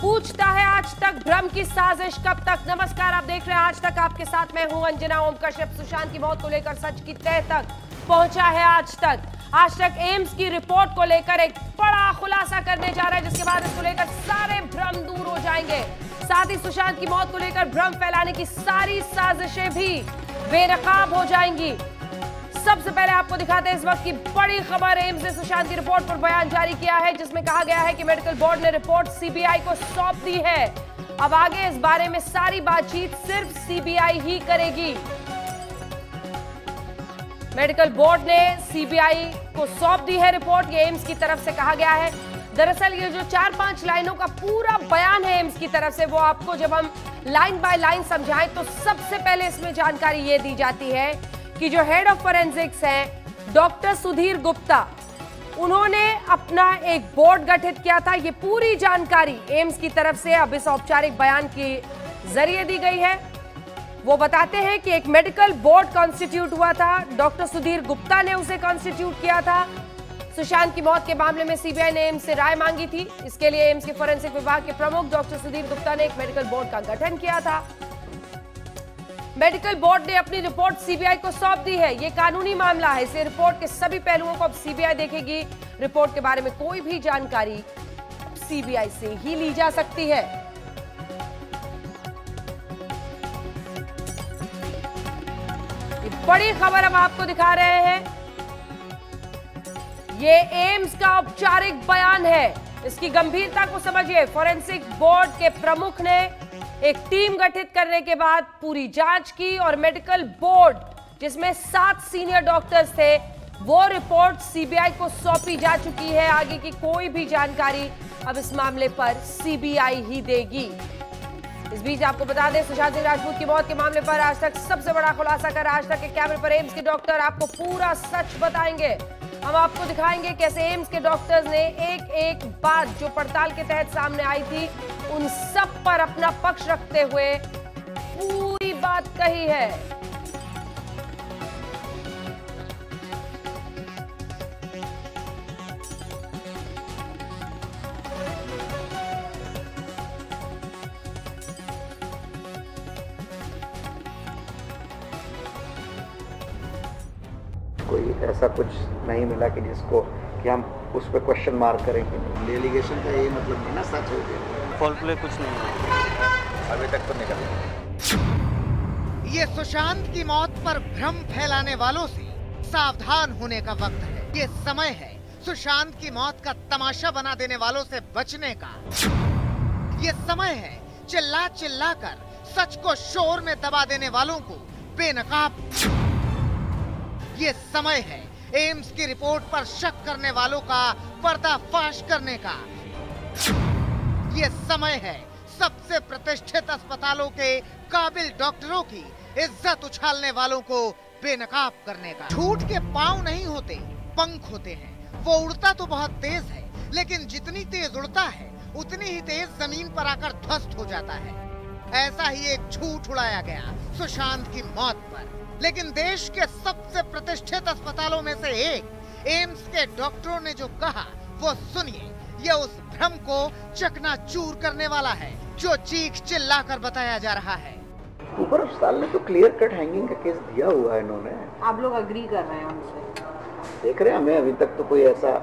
पूछता है आज तक भ्रम की साजिश कब तक। नमस्कार, आप देख रहे हैं आज तक, आपके साथ मैं हूं अंजना ओम कश्यप। सुशांत की मौत को लेकर सच की तह तक पहुंचा है आज तक। आज तक एम्स की रिपोर्ट को लेकर एक बड़ा खुलासा करने जा रहा है, जिसके बाद इसको लेकर सारे भ्रम दूर हो जाएंगे। साथ ही सुशांत की मौत को लेकर भ्रम फैलाने की सारी साजिशें भी बेनकाब हो जाएंगी। सबसे पहले आपको दिखाते हैं इस वक्त की बड़ी खबर। एम्स ने सुशांत की रिपोर्ट पर बयान जारी किया है, जिसमें कहा गया है कि मेडिकल बोर्ड ने रिपोर्ट सीबीआई को सौंप दी है। अब आगे इस बारे में सारी बातचीत सिर्फ सीबीआई ही करेगी। मेडिकल बोर्ड ने सीबीआई को सौंप दी है रिपोर्ट, ये एम्स की तरफ से कहा गया है। दरअसल ये जो 4-5 लाइनों का पूरा बयान है एम्स की तरफ से, वो आपको जब हम लाइन बाय लाइन समझाएं तो सबसे पहले इसमें जानकारी ये दी जाती है कि जो हेड ऑफ फोरेंसिक्स हैं डॉक्टर सुधीर गुप्ता, उन्होंने अपना एक बोर्ड गठित किया था। ये पूरी जानकारी एम्स की तरफ से अब इस औपचारिक बयान के जरिए दी गई है। वो बताते हैं कि एक मेडिकल बोर्ड कॉन्स्टिट्यूट हुआ था, डॉक्टर सुधीर गुप्ता ने उसे कॉन्स्टिट्यूट किया था। सुशांत की मौत के मामले में सीबीआई ने एम्स से राय मांगी थी। इसके लिए एम्स के फोरेंसिक विभाग के प्रमुख डॉक्टर सुधीर गुप्ता ने एक मेडिकल बोर्ड का गठन किया था। मेडिकल बोर्ड ने अपनी रिपोर्ट सीबीआई को सौंप दी है। यह कानूनी मामला है, इस रिपोर्ट के सभी पहलुओं को अब सीबीआई देखेगी। रिपोर्ट के बारे में कोई भी जानकारी सीबीआई से ही ली जा सकती है। ये बड़ी खबर हम आपको दिखा रहे हैं। ये एम्स का औपचारिक बयान है, इसकी गंभीरता को समझिए। फोरेंसिक बोर्ड के प्रमुख ने एक टीम गठित करने के बाद पूरी जांच की और मेडिकल बोर्ड, जिसमें 7 सीनियर डॉक्टर्स थे, वो रिपोर्ट सीबीआई को सौंपी जा चुकी है। आगे की कोई भी जानकारी अब इस मामले पर सीबीआई ही देगी। इस बीच आपको बता दें, सुशांत सिंह राजपूत की मौत के मामले पर आज तक सबसे बड़ा खुलासा कर आज तक के कैमरे पर एम्स के डॉक्टर आपको पूरा सच बताएंगे। हम आपको दिखाएंगे कैसे एम्स के डॉक्टर्स ने एक एक बात जो पड़ताल के तहत सामने आई थी, उन सब पर अपना पक्ष रखते हुए पूरी बात कही है। कोई ऐसा कुछ नहीं मिला कि जिसको कि हम उस पर क्वेश्चन मार्क करें कि नहीं। डेलीगेशन का ये मतलब नहीं ना सच हो गया। फॉल प्ले कुछ नहीं अभी तक तो निकल। ये सुशांत की मौत पर भ्रम फैलाने वालों से सावधान होने का वक्त है। ये समय है सुशांत की मौत का तमाशा बना देने वालों से बचने का। ये समय है चिल्ला चिल्ला कर सच को शोर में दबा देने वालों को बेनकाब। ये समय है एम्स की रिपोर्ट पर शक करने वालों का पर्दाफाश करने का। ये समय है सबसे प्रतिष्ठित अस्पतालों के काबिल डॉक्टरों की इज्जत उछालने वालों को बेनकाब करने का। झूठ के पांव नहीं होते, पंख होते हैं। वो उड़ता तो बहुत तेज है, लेकिन जितनी तेज उड़ता है उतनी ही तेज जमीन पर आकर ध्वस्त हो जाता है। ऐसा ही एक झूठ उड़ाया गया सुशांत की मौत पर, लेकिन देश के सबसे प्रतिष्ठित अस्पतालों में से एक एम्स के डॉक्टरों ने जो कहा वो सुनिए। यह उस भ्रम को चकनाचूर करने वाला है जो चीख चिल्ला कर बताया जा रहा है। ऊपर अस्पताल ने तो क्लियर कट हैंगिंग का केस दिया हुआ है इन्होंने। आप लोग अग्री कर रहे हैं उनसे? देख रहे हैं, हमें अभी तक तो कोई ऐसा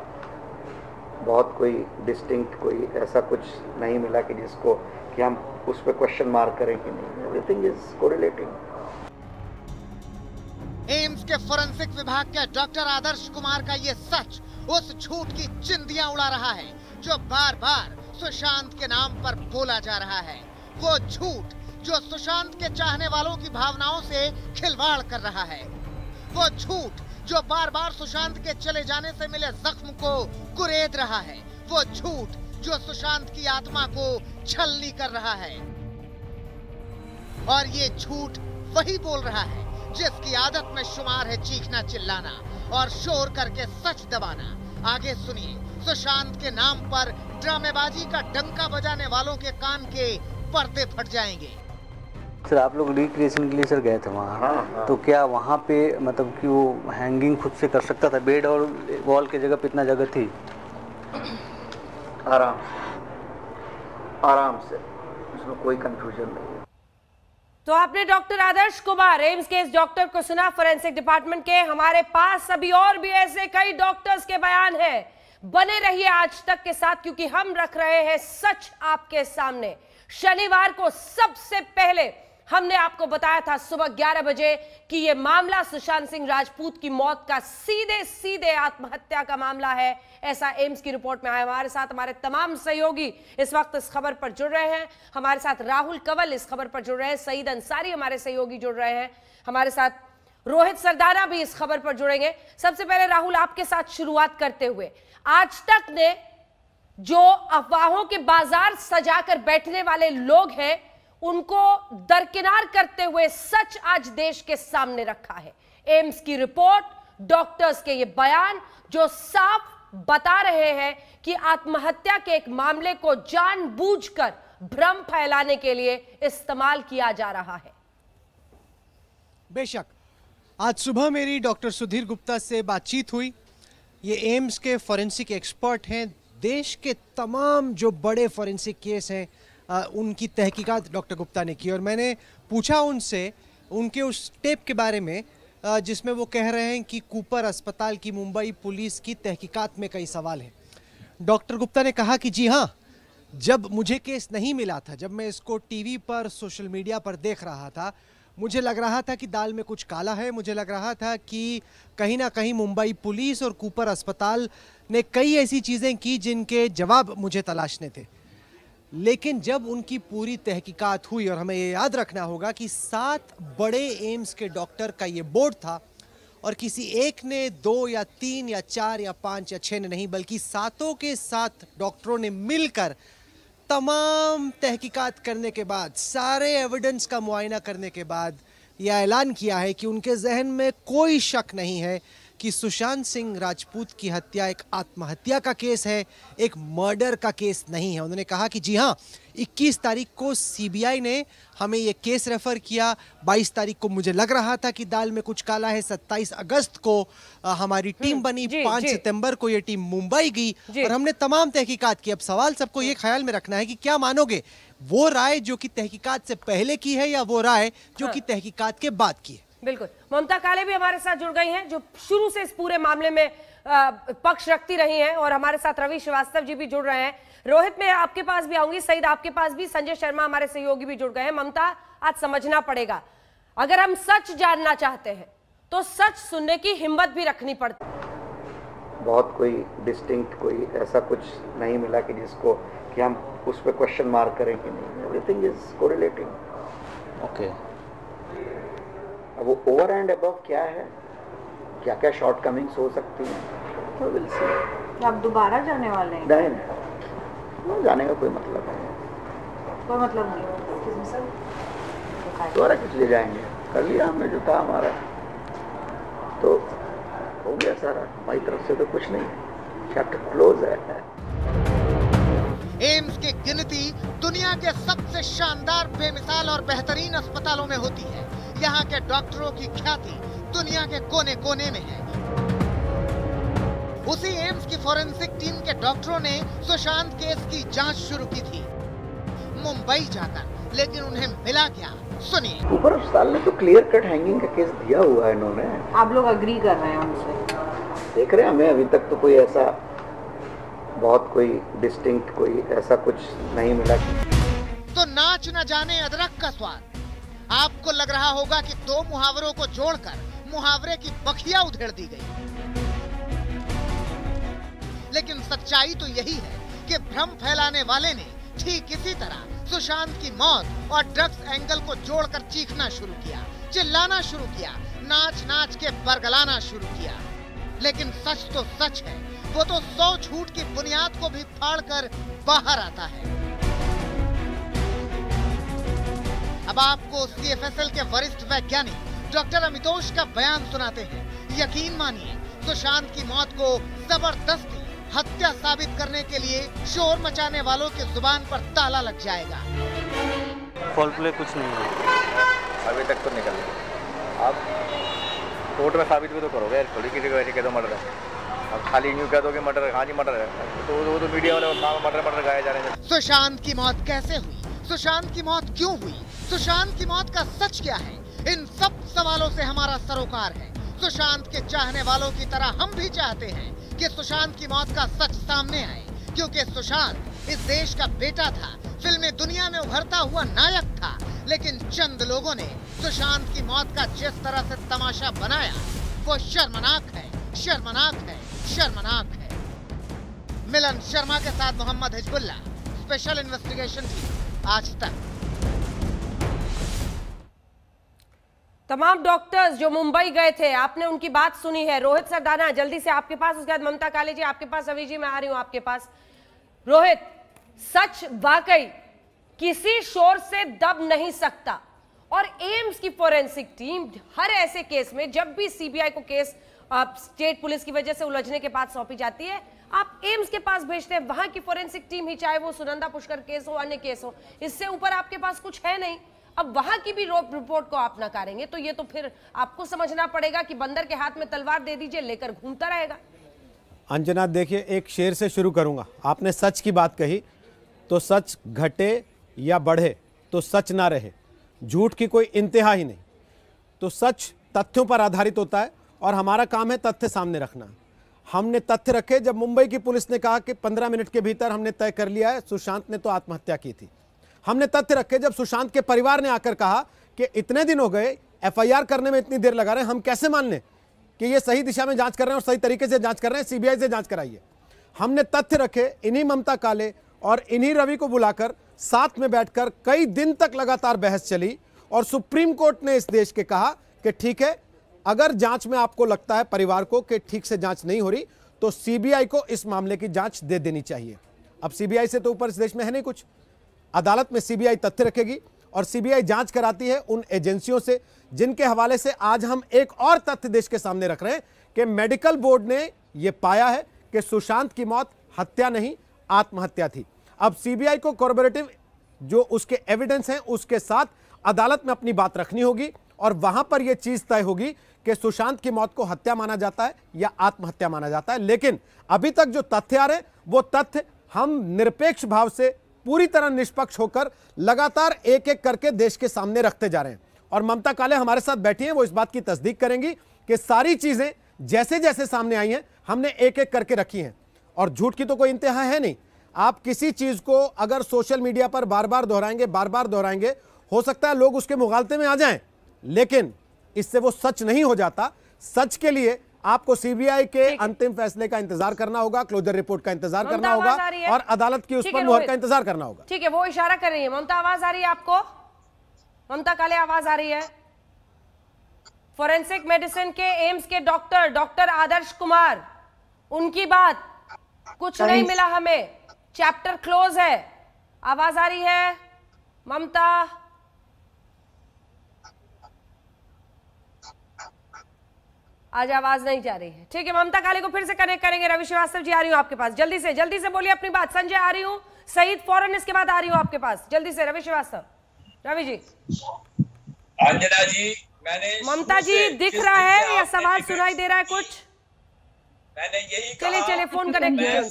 बहुत कोई डिस्टिंक्ट कोई ऐसा कुछ नहीं मिला कि जिसको कि हम उस पर क्वेश्चन मार्क करें कि नहीं। Everything is correlating. एम्स के फोरेंसिक विभाग के डॉक्टर आदर्श कुमार का ये सच उस झूठ की चिंदियां उड़ा रहा है जो बार बार सुशांत के नाम पर बोला जा रहा है। वो झूठ जो सुशांत के चाहने वालों की भावनाओं से खिलवाड़ कर रहा है। वो झूठ जो बार बार सुशांत के चले जाने से मिले जख्म को कुरेद रहा है। वो झूठ जो सुशांत की आत्मा को छलनी कर रहा है। और ये झूठ वही बोल रहा है जिसकी आदत में शुमार है चीखना चिल्लाना और शोर करके सच दबाना। आगे सुनिए, सुशांत के नाम पर ड्रामेबाजी का डंका बजाने वालों के कान के पर्दे फट जाएंगे। सर, आप लोग रिक्रिएशन के लिए सर गए थे वहाँ। हाँ। तो क्या वहाँ पे मतलब कि वो हैंगिंग खुद से कर सकता था? बेड और वॉल की जगह पे इतना जगह थी? आराम आराम से, उसमें कोई कंफ्यूजन नहीं है। तो आपने डॉक्टर आदर्श कुमार एम्स के इस डॉक्टर को सुना, फोरेंसिक डिपार्टमेंट के। हमारे पास अभी और भी ऐसे कई डॉक्टर्स के बयान हैं। बने रहिए आज तक के साथ, क्योंकि हम रख रहे हैं सच आपके सामने। शनिवार को सबसे पहले हमने आपको बताया था सुबह 11 बजे कि यह मामला सुशांत सिंह राजपूत की मौत का सीधे सीधे आत्महत्या का मामला है, ऐसा एम्स की रिपोर्ट में आया। हमारे साथ हमारे तमाम सहयोगी इस वक्त इस खबर पर जुड़ रहे हैं। हमारे साथ राहुल कंवल इस खबर पर जुड़ रहे हैं, सईद अंसारी हमारे सहयोगी जुड़ रहे हैं, हमारे साथ रोहित सरदाना भी इस खबर पर जुड़ेंगे। सबसे पहले राहुल, आपके साथ शुरुआत करते हुए, आज तक ने जो अफवाहों के बाजार सजाकर बैठने वाले लोग हैं उनको दरकिनार करते हुए सच आज देश के सामने रखा है। एम्स की रिपोर्ट, डॉक्टर्स के ये बयान जो साफ बता रहे हैं कि आत्महत्या के एक मामले को जानबूझकर भ्रम फैलाने के लिए इस्तेमाल किया जा रहा है। बेशक आज सुबह मेरी डॉक्टर सुधीर गुप्ता से बातचीत हुई। ये एम्स के फॉरेंसिक एक्सपर्ट हैं। देश के तमाम जो बड़े फॉरेंसिक केस हैं उनकी तहकीकात डॉक्टर गुप्ता ने की, और मैंने पूछा उनसे उनके उस टेप के बारे में जिसमें वो कह रहे हैं कि कूपर अस्पताल की मुंबई पुलिस की तहकीकात में कई सवाल हैं। डॉक्टर गुप्ता ने कहा कि जी हाँ, जब मुझे केस नहीं मिला था, जब मैं इसको टीवी पर सोशल मीडिया पर देख रहा था, मुझे लग रहा था कि दाल में कुछ काला है। मुझे लग रहा था कि कहीं ना कहीं मुंबई पुलिस और कूपर अस्पताल ने कई ऐसी चीज़ें की जिनके जवाब मुझे तलाशने थे। लेकिन जब उनकी पूरी तहकीकात हुई, और हमें ये याद रखना होगा कि 7 बड़े एम्स के डॉक्टर का ये बोर्ड था, और किसी एक ने 2 या 3 या 4 या 5 या 6 ने नहीं, बल्कि 7 के 7 डॉक्टरों ने मिलकर तमाम तहकीकात करने के बाद, सारे एविडेंस का मुआयना करने के बाद यह ऐलान किया है कि उनके जहन में कोई शक नहीं है कि सुशांत सिंह राजपूत की हत्या एक आत्महत्या का केस है, एक मर्डर का केस नहीं है। उन्होंने कहा कि जी हाँ, 21 तारीख को सीबीआई ने हमें ये केस रेफर किया, 22 तारीख को मुझे लग रहा था कि दाल में कुछ काला है, 27 अगस्त को हमारी टीम बनी, 5 सितंबर को ये टीम मुंबई गई और हमने तमाम तहकीकात की। अब सवाल सबको ये ख्याल में रखना है कि क्या मानोगे, वो राय जो कि तहकीकात से पहले की है या वो राय जो कि तहकीकात के बाद की है। बिल्कुल, ममता काले भी हमारे साथ जुड़ गई हैं, जो शुरू से इस पूरे मामले में पक्ष रखती रही हैं, और हमारे साथ रवि श्रीवास्तव जी भी जुड़ रहे हैं। रोहित, मैं आपके पास भी आऊंगी, सईद आपके पास भी, संजय शर्मा हमारे सहयोगी भी जुड़ गए हैं। ममता, आज समझना पड़ेगा, अगर हम सच जानना चाहते हैं तो सच सुनने की हिम्मत भी रखनी पड़ती है। बहुत कोई डिस्टिंक्ट कोई ऐसा कुछ नहीं मिला कि जिसको कि हम उस पर क्वेश्चन मार्क करें कि नहीं, एवरीथिंग इज कोरिलेटिंग। ओके, अब वो ओवर एंड अबव क्या है, क्या क्या शॉर्ट कमिंग्स हो सकती हैं, तो विल सी। आप दोबारा जाने वाले हैं? नहीं, जाने का कोई मतलब नहीं, कोई मतलब नहीं। दोबारा किस लिए जाएंगे, कर लिया हमने जो था हमारा, तो हो गया सारा। हमारी तरफ से तो कुछ नहीं, चैप्टर क्लोज है। एम्स की गिनती दुनिया के सबसे शानदार, बेमिसाल और बेहतरीन अस्पतालों में होती है। यहाँ के डॉक्टरों की ख्याति दुनिया के कोने कोने में है। उसी एम्स की फॉरेंसिक टीम के डॉक्टरों ने सुशांत केस की जांच शुरू की थी मुंबई जाकर, लेकिन उन्हें मिला क्या, सुनिए। कूपर अस्पताल ने तो क्लियर कट हैंगिंग का केस दिया हुआ है इन्होंने। आप लोग अग्री कर रहे हैं उनसे? देख रहे हैं, हमें अभी तक तो कोई ऐसा बहुत कोई डिस्टिंक्ट कोई ऐसा कुछ नहीं मिला। तो नाच न जाने अदरक का स्वाद। आपको लग रहा होगा कि 2 मुहावरों को जोड़कर मुहावरे की बखिया उधेड़ दी गई, लेकिन सच्चाई तो यही है कि भ्रम फैलाने वाले ने ठीक इसी तरह सुशांत की मौत और ड्रग्स एंगल को जोड़कर चीखना शुरू किया, चिल्लाना शुरू किया, नाच नाच के बरगलाना शुरू किया। लेकिन सच तो सच है, वो तो 100 झूठ की बुनियाद को भी फाड़कर बाहर आता है। अब आपको सीएफएसएल के वरिष्ठ वैज्ञानिक डॉक्टर अमितोष का बयान सुनाते हैं। यकीन मानिए, सुशांत की मौत को जबरदस्ती हत्या साबित करने के लिए शोर मचाने वालों की जुबान पर ताला लग जाएगा। फॉल प्ले कुछ नहीं है अभी तक तो निकल गया। आप कोर्ट में साबित भी तो करोगे, थोड़ी किसी को ऐसे कह दो मर्डर है। अब खाली न्यू कह दो कि मर्डर, हाँ जी मर्डर है, तो वो तो मीडिया वाले मर्डर गाए जा रहे हैं। सुशांत की मौत कैसे हुई, सुशांत की मौत क्यों हुई, सुशांत की मौत का सच क्या है, इन सब सवालों से हमारा सरोकार है। सुशांत के चाहने वालों की तरह हम भी चाहते हैं कि सुशांत की मौत का सच सामने आए, क्योंकि सुशांत इस देश का बेटा था, फिल्मी दुनिया में उभरता हुआ नायक था। लेकिन चंद लोगों ने सुशांत की मौत का जिस तरह से तमाशा बनाया वो शर्मनाक है, शर्मनाक है, शर्मनाक है। मिलन शर्मा के साथ Mohammad Hizbullah, special investigation team, Aaj Tak. तमाम डॉक्टर्स जो मुंबई गए थे, आपने उनकी बात सुनी है। रोहित सरदाना जल्दी से आपके पास, उसके बाद ममता काले जी आपके पास, रवि जी मैं आ रही हूं आपके पास। रोहित, सच वाकई किसी शोर से दब नहीं सकता, और एम्स की फोरेंसिक टीम हर ऐसे केस में, जब भी सीबीआई को केस स्टेट पुलिस की वजह से उलझने के बाद सौंपी जाती है, आप एम्स के पास भेजते हैं। वहां की फोरेंसिक टीम ही, चाहे वो सुनंदा पुष्कर केस हो, अन्य केस हो, इससे ऊपर आपके पास कुछ है नहीं। अब वहां की भी रिपोर्ट को आप नकारेंगे तो ये तो फिर आपको समझना पड़ेगा कि बंदर के हाथ में तलवार दे दीजिए, लेकर घूमता रहेगा। अंजना देखिए, एक शेर से शुरू करूंगा। आपने सच की बात कही, तो सच घटे या बढ़े तो सच ना रहे, झूठ की कोई इंतहा ही नहीं। तो सच तथ्यों पर आधारित होता है और हमारा काम है तथ्य सामने रखना। हमने तथ्य रखे। जब मुंबई की पुलिस ने कहा कि 15 मिनट के भीतर हमने तय कर लिया है सुशांत ने तो आत्महत्या की थी, हमने तथ्य रखे। जब सुशांत के परिवार ने आकर कहा कि इतने दिन हो गए, एफआईआर करने में इतनी देर लगा रहे हैं, हम कैसे मान लें कि ये सही दिशा में जांच कर रहे हैं और सही तरीके से जांच कर रहे हैं, सीबीआई से जांच कराइए। हमने तथ्य रखे। इन्हीं ममता काले और इन्हीं रवि को बुलाकर साथ में बैठकर कई दिन तक लगातार बहस चली और सुप्रीम कोर्ट ने इस देश के कहा कि ठीक है, अगर जांच में आपको लगता है परिवार को कि ठीक से जांच नहीं हो रही, तो सीबीआई को इस मामले की जांच दे देनी चाहिए। अब सीबीआई से तो ऊपर इस देश में है नहीं कुछ। अदालत में सीबीआई तथ्य रखेगी और सीबीआई जांच कराती है उन एजेंसियों से जिनके हवाले से आज हम एक और तथ्य देश के सामने रख रहे हैं कि मेडिकल बोर्ड ने यह पाया है कि सुशांत की मौत हत्या नहीं, आत्महत्या थी। अब सीबीआई को कॉर्पोरेटिव जो उसके एविडेंस हैं उसके साथ अदालत में अपनी बात रखनी होगी और वहां पर यह चीज तय होगी कि सुशांत की मौत को हत्या माना जाता है या आत्महत्या माना जाता है। लेकिन अभी तक जो तथ्य आ रहे हैं वो तथ्य हम निरपेक्ष भाव से, पूरी तरह निष्पक्ष होकर लगातार एक एक करके देश के सामने रखते जा रहे हैं। और ममता काले हमारे साथ बैठी हैं, वो इस बात की तस्दीक करेंगी कि सारी चीजें जैसे जैसे सामने आई हैं हमने एक एक करके रखी हैं और झूठ की तो कोई इंतहा है नहीं। आप किसी चीज को अगर सोशल मीडिया पर बार बार दोहराएंगे, हो सकता है लोग उसके मुगालते में आ जाएं, लेकिन इससे वो सच नहीं हो जाता। सच के लिए आपको सीबीआई के अंतिम फैसले का इंतजार करना होगा, क्लोजर रिपोर्ट का इंतजार करना होगा और अदालत की उस पर मुहर का इंतजार करना होगा। ठीक है, वो इशारा कर रही है। ममता, आवाज आ रही है आपको? ममता काले, आवाज आ रही है? फोरेंसिक मेडिसिन के एम्स के डॉक्टर आदर्श कुमार, उनकी बात, कुछ नहीं मिला हमें, चैप्टर क्लोज है। आवाज आ रही है ममता? आज आवाज नहीं जा रही है। ठीक है, ममता काले को फिर से कनेक्ट करेंगे। रवि श्रीवास्तव जी आ रही हूं आपके पास, जल्दी से बोलिए अपनी बात। संजय आ रही हूं, सईद फौरन इसके बाद आ रही हूं आपके पास, जल्दी से रवि श्रीवास्तव। रवि जी। अंजना जी, मैंने ममता जी दिख रहा है या सवाल सुनाई दे रहा है कुछ? मैंने यही कहा, चलिए फोन कनेक्ट कीजिए।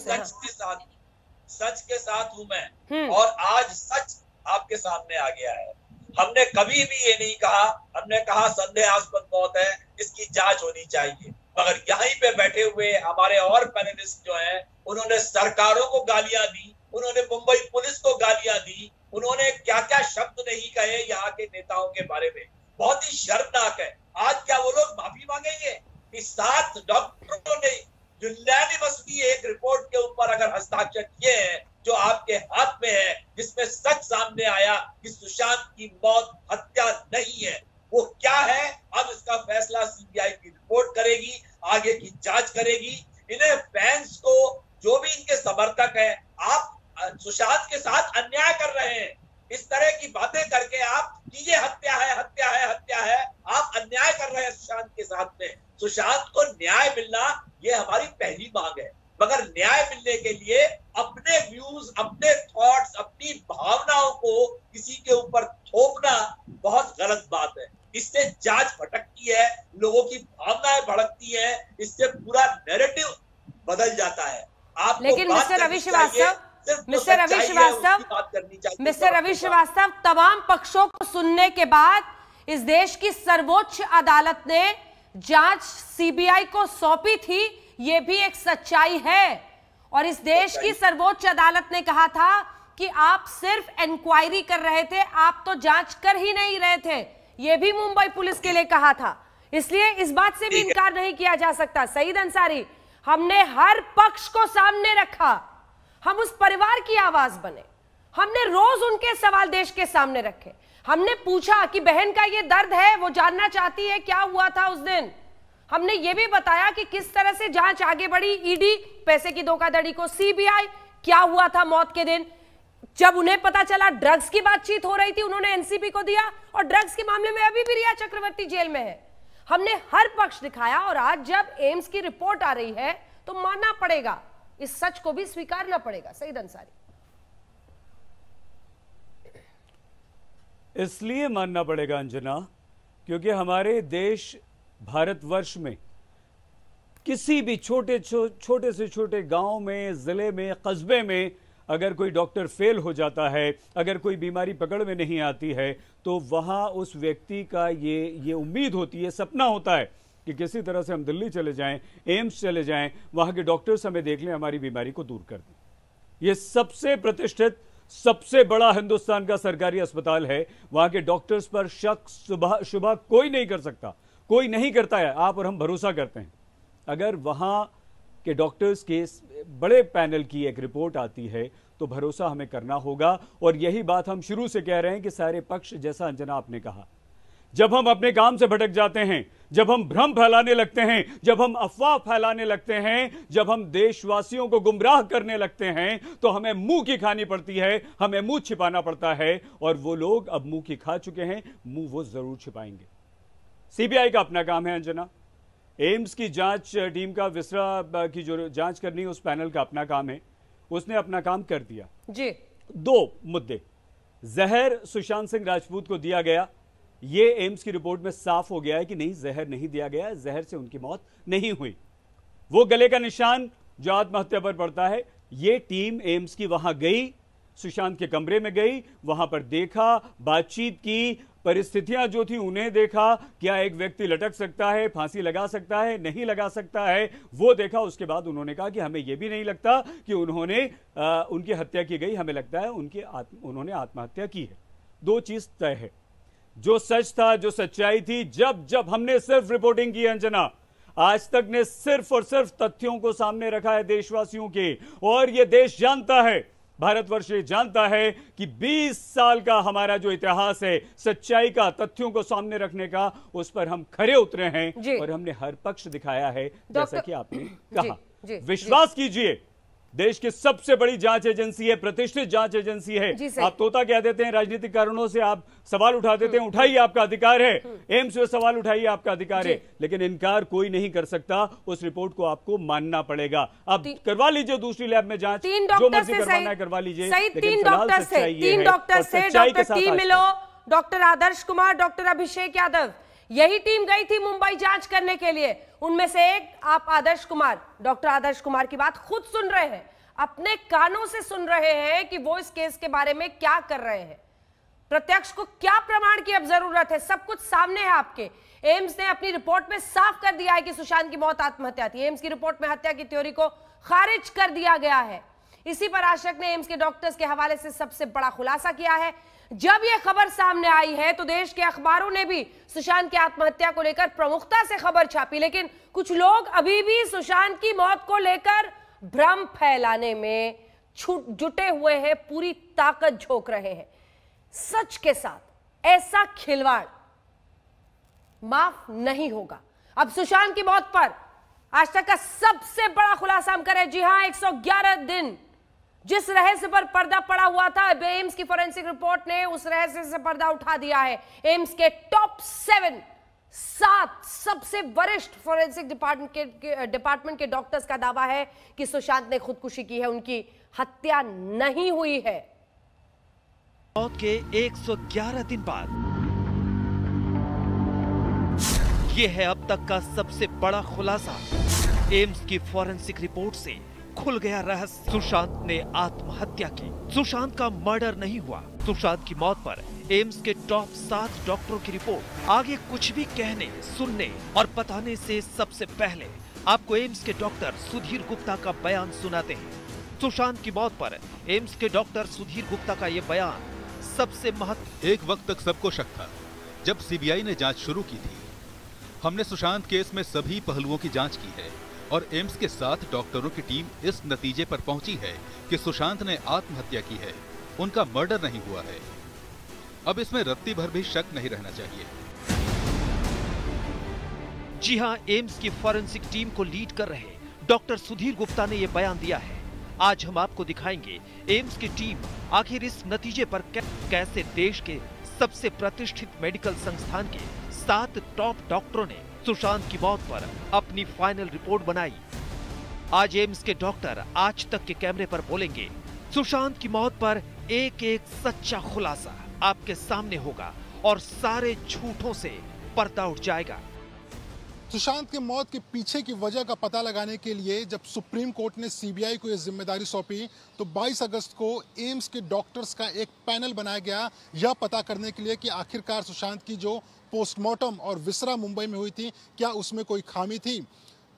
सच के साथ हूं मैं, और आज सच आपके सामने आ गया है। हमने कभी भी ये नहीं कहा, हमने कहा संदेहास्पद मौत है, इसकी जांच होनी चाहिए। मगर यहीं पे बैठे हुए हमारे और पैनलिस्ट जो हैं, उन्होंने सरकारों को गालियां दी, उन्होंने मुंबई पुलिस को गालियां दी, उन्होंने क्या क्या शब्द नहीं कहे यहाँ के नेताओं के बारे में। बहुत ही शर्मनाक है। आज क्या वो लोग माफी मांगेंगे कि 7 डॉक्टरों ने यूनानिमसली एक रिपोर्ट के ऊपर अगर हस्ताक्षर किए हैं जो आपके हाथ में है, जिसमें सच सामने आया कि सुशांत की मौत हत्या नहीं है, वो क्या है? अब इसका फैसला सीबीआई की रिपोर्ट करेगी, आगे की जांच करेगी। इन्हें फैंस को, जो भी इनके समर्थक है, आप सुशांत के साथ अन्याय कर रहे हैं। इस तरह की बातें करके आप कि ये हत्या है, हत्या है, हत्या है, आप अन्याय कर रहे हैं सुशांत के साथ में। सुशांत को न्याय मिलना ये हमारी पहली मांग है, मगर न्याय मिलने के लिए अपने व्यूज, अपने थॉट्स, अपनी भावनाओं को किसी के ऊपर थोपना बहुत गलत बात है। इससे जांच भटकती है, लोगों की भावनाएं भड़कती हैं, इससे पूरा नैरेटिव बदल जाता है। आपको लेकिन मिस्टर रवि श्रीवास्तव, तमाम पक्षों को सुनने के बाद इस देश की सर्वोच्च अदालत ने जांच सीबीआई को सौंपी थी, यह भी एक सच्चाई है। और इस देश की सर्वोच्च अदालत ने कहा था कि आप सिर्फ इंक्वायरी कर रहे थे, आप तो जांच कर ही नहीं रहे थे। यह भी मुंबई पुलिस के लिए कहा था। इसलिए इस बात से भी इनकार नहीं किया जा सकता। सईद अंसारी, हमने हर पक्ष को सामने रखा, हम उस परिवार की आवाज बने, हमने रोज उनके सवाल देश के सामने रखे। हमने पूछा कि बहन का ये दर्द है, वो जानना चाहती है क्या हुआ था उस दिन। हमने ये भी बताया कि किस तरह से जांच आगे बढ़ी, ईडी, पैसे की धोखाधड़ी को सीबीआई, क्या हुआ था मौत के दिन। जब उन्हें पता चला ड्रग्स की बातचीत हो रही थी, उन्होंने एनसीबी को दिया और ड्रग्स के मामले में अभी भी रिया चक्रवर्ती जेल में है। हमने हर पक्ष दिखाया और आज जब एम्स की रिपोर्ट आ रही है तो मानना पड़ेगा, इस सच को भी स्वीकारना पड़ेगा। सईद अंसारी, इसलिए मानना पड़ेगा अंजना, क्योंकि हमारे देश भारतवर्ष में किसी भी छोटे से छोटे गांव में, जिले में, कस्बे में अगर कोई डॉक्टर फेल हो जाता है, अगर कोई बीमारी पकड़ में नहीं आती है, तो वहां उस व्यक्ति का ये उम्मीद होती है, सपना होता है कि किसी तरह से हम दिल्ली चले जाएं, एम्स चले जाएं, वहां के डॉक्टर्स हमें देख लें, हमारी बीमारी को दूर कर दें। ये सबसे प्रतिष्ठित, सबसे बड़ा हिंदुस्तान का सरकारी अस्पताल है। वहां के डॉक्टर्स पर शक शुबा कोई नहीं कर सकता, कोई नहीं करता है। आप और हम भरोसा करते हैं। अगर वहां के डॉक्टर्स के बड़े पैनल की एक रिपोर्ट आती है तो भरोसा हमें करना होगा। और यही बात हम शुरू से कह रहे हैं कि सारे पक्ष, जैसा अंजना आपने कहा, जब हम अपने काम से भटक जाते हैं, जब हम भ्रम फैलाने लगते हैं, जब हम अफवाह फैलाने लगते हैं, जब हम देशवासियों को गुमराह करने लगते हैं, तो हमें मुंह की खानी पड़ती है, हमें मुंह छिपाना पड़ता है। और वो लोग अब मुंह की खा चुके हैं, मुंह वो जरूर छिपाएंगे। सीबीआई का अपना काम है अंजना, एम्स की जांच टीम का, विसरा की जो जांच करनी है उस पैनल का अपना काम है, उसने अपना काम कर दिया जी। 2 मुद्दे, जहर सुशांत सिंह राजपूत को दिया गया, ये एम्स की रिपोर्ट में साफ हो गया है कि नहीं, जहर नहीं दिया गया, जहर से उनकी मौत नहीं हुई। वो गले का निशान जो आत्महत्या पर पड़ता है, ये टीम एम्स की वहां गई, सुशांत के कमरे में गई, वहां पर देखा, बातचीत की, परिस्थितियां जो थी उन्हें देखा, क्या एक व्यक्ति लटक सकता है, फांसी लगा सकता है, नहीं लगा सकता है, वो देखा। उसके बाद उन्होंने कहा कि हमें यह भी नहीं लगता कि उनकी हत्या की गई, हमें लगता है उन्होंने आत्महत्या की है। 2 चीज तय है, जो सच था, जो सच्चाई थी। जब हमने सिर्फ रिपोर्टिंग की अंजना, आज तक ने सिर्फ और सिर्फ तथ्यों को सामने रखा है देशवासियों के, और यह देश जानता है, भारतवर्ष ये जानता है कि 20 साल का हमारा जो इतिहास है सच्चाई का, तथ्यों को सामने रखने का, उस पर हम खरे उतरे हैं और हमने हर पक्ष दिखाया है, जैसा कि आपने कहा। विश्वास कीजिए, देश की सबसे बड़ी जांच एजेंसी है, प्रतिष्ठित जांच एजेंसी है। आप तोता कह देते हैं, राजनीतिक कारणों से आप सवाल उठा देते हैं, उठाइए, आपका अधिकार है। एम्स में सवाल उठाइए, आपका अधिकार है, लेकिन इनकार कोई नहीं कर सकता। उस रिपोर्ट को आपको मानना पड़ेगा। आप करवा लीजिए दूसरी लैब में जांच, जो मर्जी करवाना है करवा लीजिए। 3 डॉक्टर से डॉक्टर टी मिलो, डॉक्टर आदर्श कुमार, डॉक्टर अभिषेक यादव, यही टीम गई थी मुंबई जांच करने के लिए। उनमें से एक आप आदर्श कुमार, डॉक्टर आदर्श कुमार की बात खुद सुन रहे हैं, अपने कानों से सुन रहे हैं कि वो इस केस के बारे में क्या कर रहे हैं। प्रत्यक्ष को क्या प्रमाण की अब जरूरत है, सब कुछ सामने है आपके। एम्स ने अपनी रिपोर्ट में साफ कर दिया है कि सुशांत की मौत आत्महत्या थी। एम्स की रिपोर्ट में हत्या की थ्योरी को खारिज कर दिया गया है। इसी पर आशक ने एम्स के डॉक्टर्स के हवाले से सबसे बड़ा खुलासा किया है। जब यह खबर सामने आई है तो देश के अखबारों ने भी सुशांत की आत्महत्या को लेकर प्रमुखता से खबर छापी, लेकिन कुछ लोग अभी भी सुशांत की मौत को लेकर भ्रम फैलाने में जुटे हुए हैं, पूरी ताकत झोंक रहे हैं। सच के साथ ऐसा खिलवाड़ माफ नहीं होगा। अब सुशांत की मौत पर आज तक का सबसे बड़ा खुलासा हम करें। जी हां, 111 दिन जिस रहस्य पर पर्दा पड़ा हुआ था, एम्स की फोरेंसिक रिपोर्ट ने उस रहस्य से पर्दा उठा दिया है। एम्स के टॉप 7 सबसे वरिष्ठ फोरेंसिक डिपार्टमेंट के डॉक्टर्स का दावा है कि सुशांत ने खुदकुशी की है, उनकी हत्या नहीं हुई है। मौत के 111 दिन बाद यह है अब तक का सबसे बड़ा खुलासा। एम्स की फॉरेंसिक रिपोर्ट से खुल गया रहस्य। सुशांत ने आत्महत्या की। सुशांत का मर्डर नहीं हुआ। सुशांत की मौत पर एम्स के टॉप 7 डॉक्टरों की रिपोर्ट। आगे कुछ भी कहने, सुनने और बताने से सबसे पहले आपको एम्स के डॉक्टर सुधीर गुप्ता का बयान सुनाते हैं। सुशांत की मौत पर एम्स के डॉक्टर सुधीर गुप्ता का ये बयान सबसे एक वक्त तक सबको शक था। जब सीबीआई ने जांच शुरू की थी, हमने सुशांत केस में सभी पहलुओं की जांच की है और एम्स के 7 डॉक्टरों की टीम इस नतीजे पर पहुंची है कि सुशांत ने आत्महत्या की है, उनका मर्डर नहीं हुआ है। अब इसमें रत्ती भर भी शक नहीं रहना चाहिए। जी हां, एम्स की फॉरेंसिक टीम को लीड कर रहे डॉक्टर सुधीर गुप्ता ने यह बयान दिया है। आज हम आपको दिखाएंगे एम्स की टीम आखिर इस नतीजे पर कैसे देश के सबसे प्रतिष्ठित मेडिकल संस्थान के 7 टॉप डॉक्टरों ने सुशांत की मौत पर अपनी फाइनल रिपोर्ट बनाई। आज एम्स के डॉक्टर आज तक के कैमरे पर बोलेंगे। सुशांत की मौत पर एक एक सच्चा खुलासा आपके सामने होगा और सारे झूठों से पर्दा उठ जाएगा। सुशांत की मौत के पीछे की वजह का पता लगाने के लिए जब सुप्रीम कोर्ट ने सीबीआई को यह जिम्मेदारी सौंपी तो 22 अगस्त को एम्स के डॉक्टर्स का एक पैनल बनाया गया, यह पता करने के लिए कि आखिरकार सुशांत की जो पोस्टमार्टम और विसरा मुंबई में हुई थी, क्या उसमें कोई खामी थी।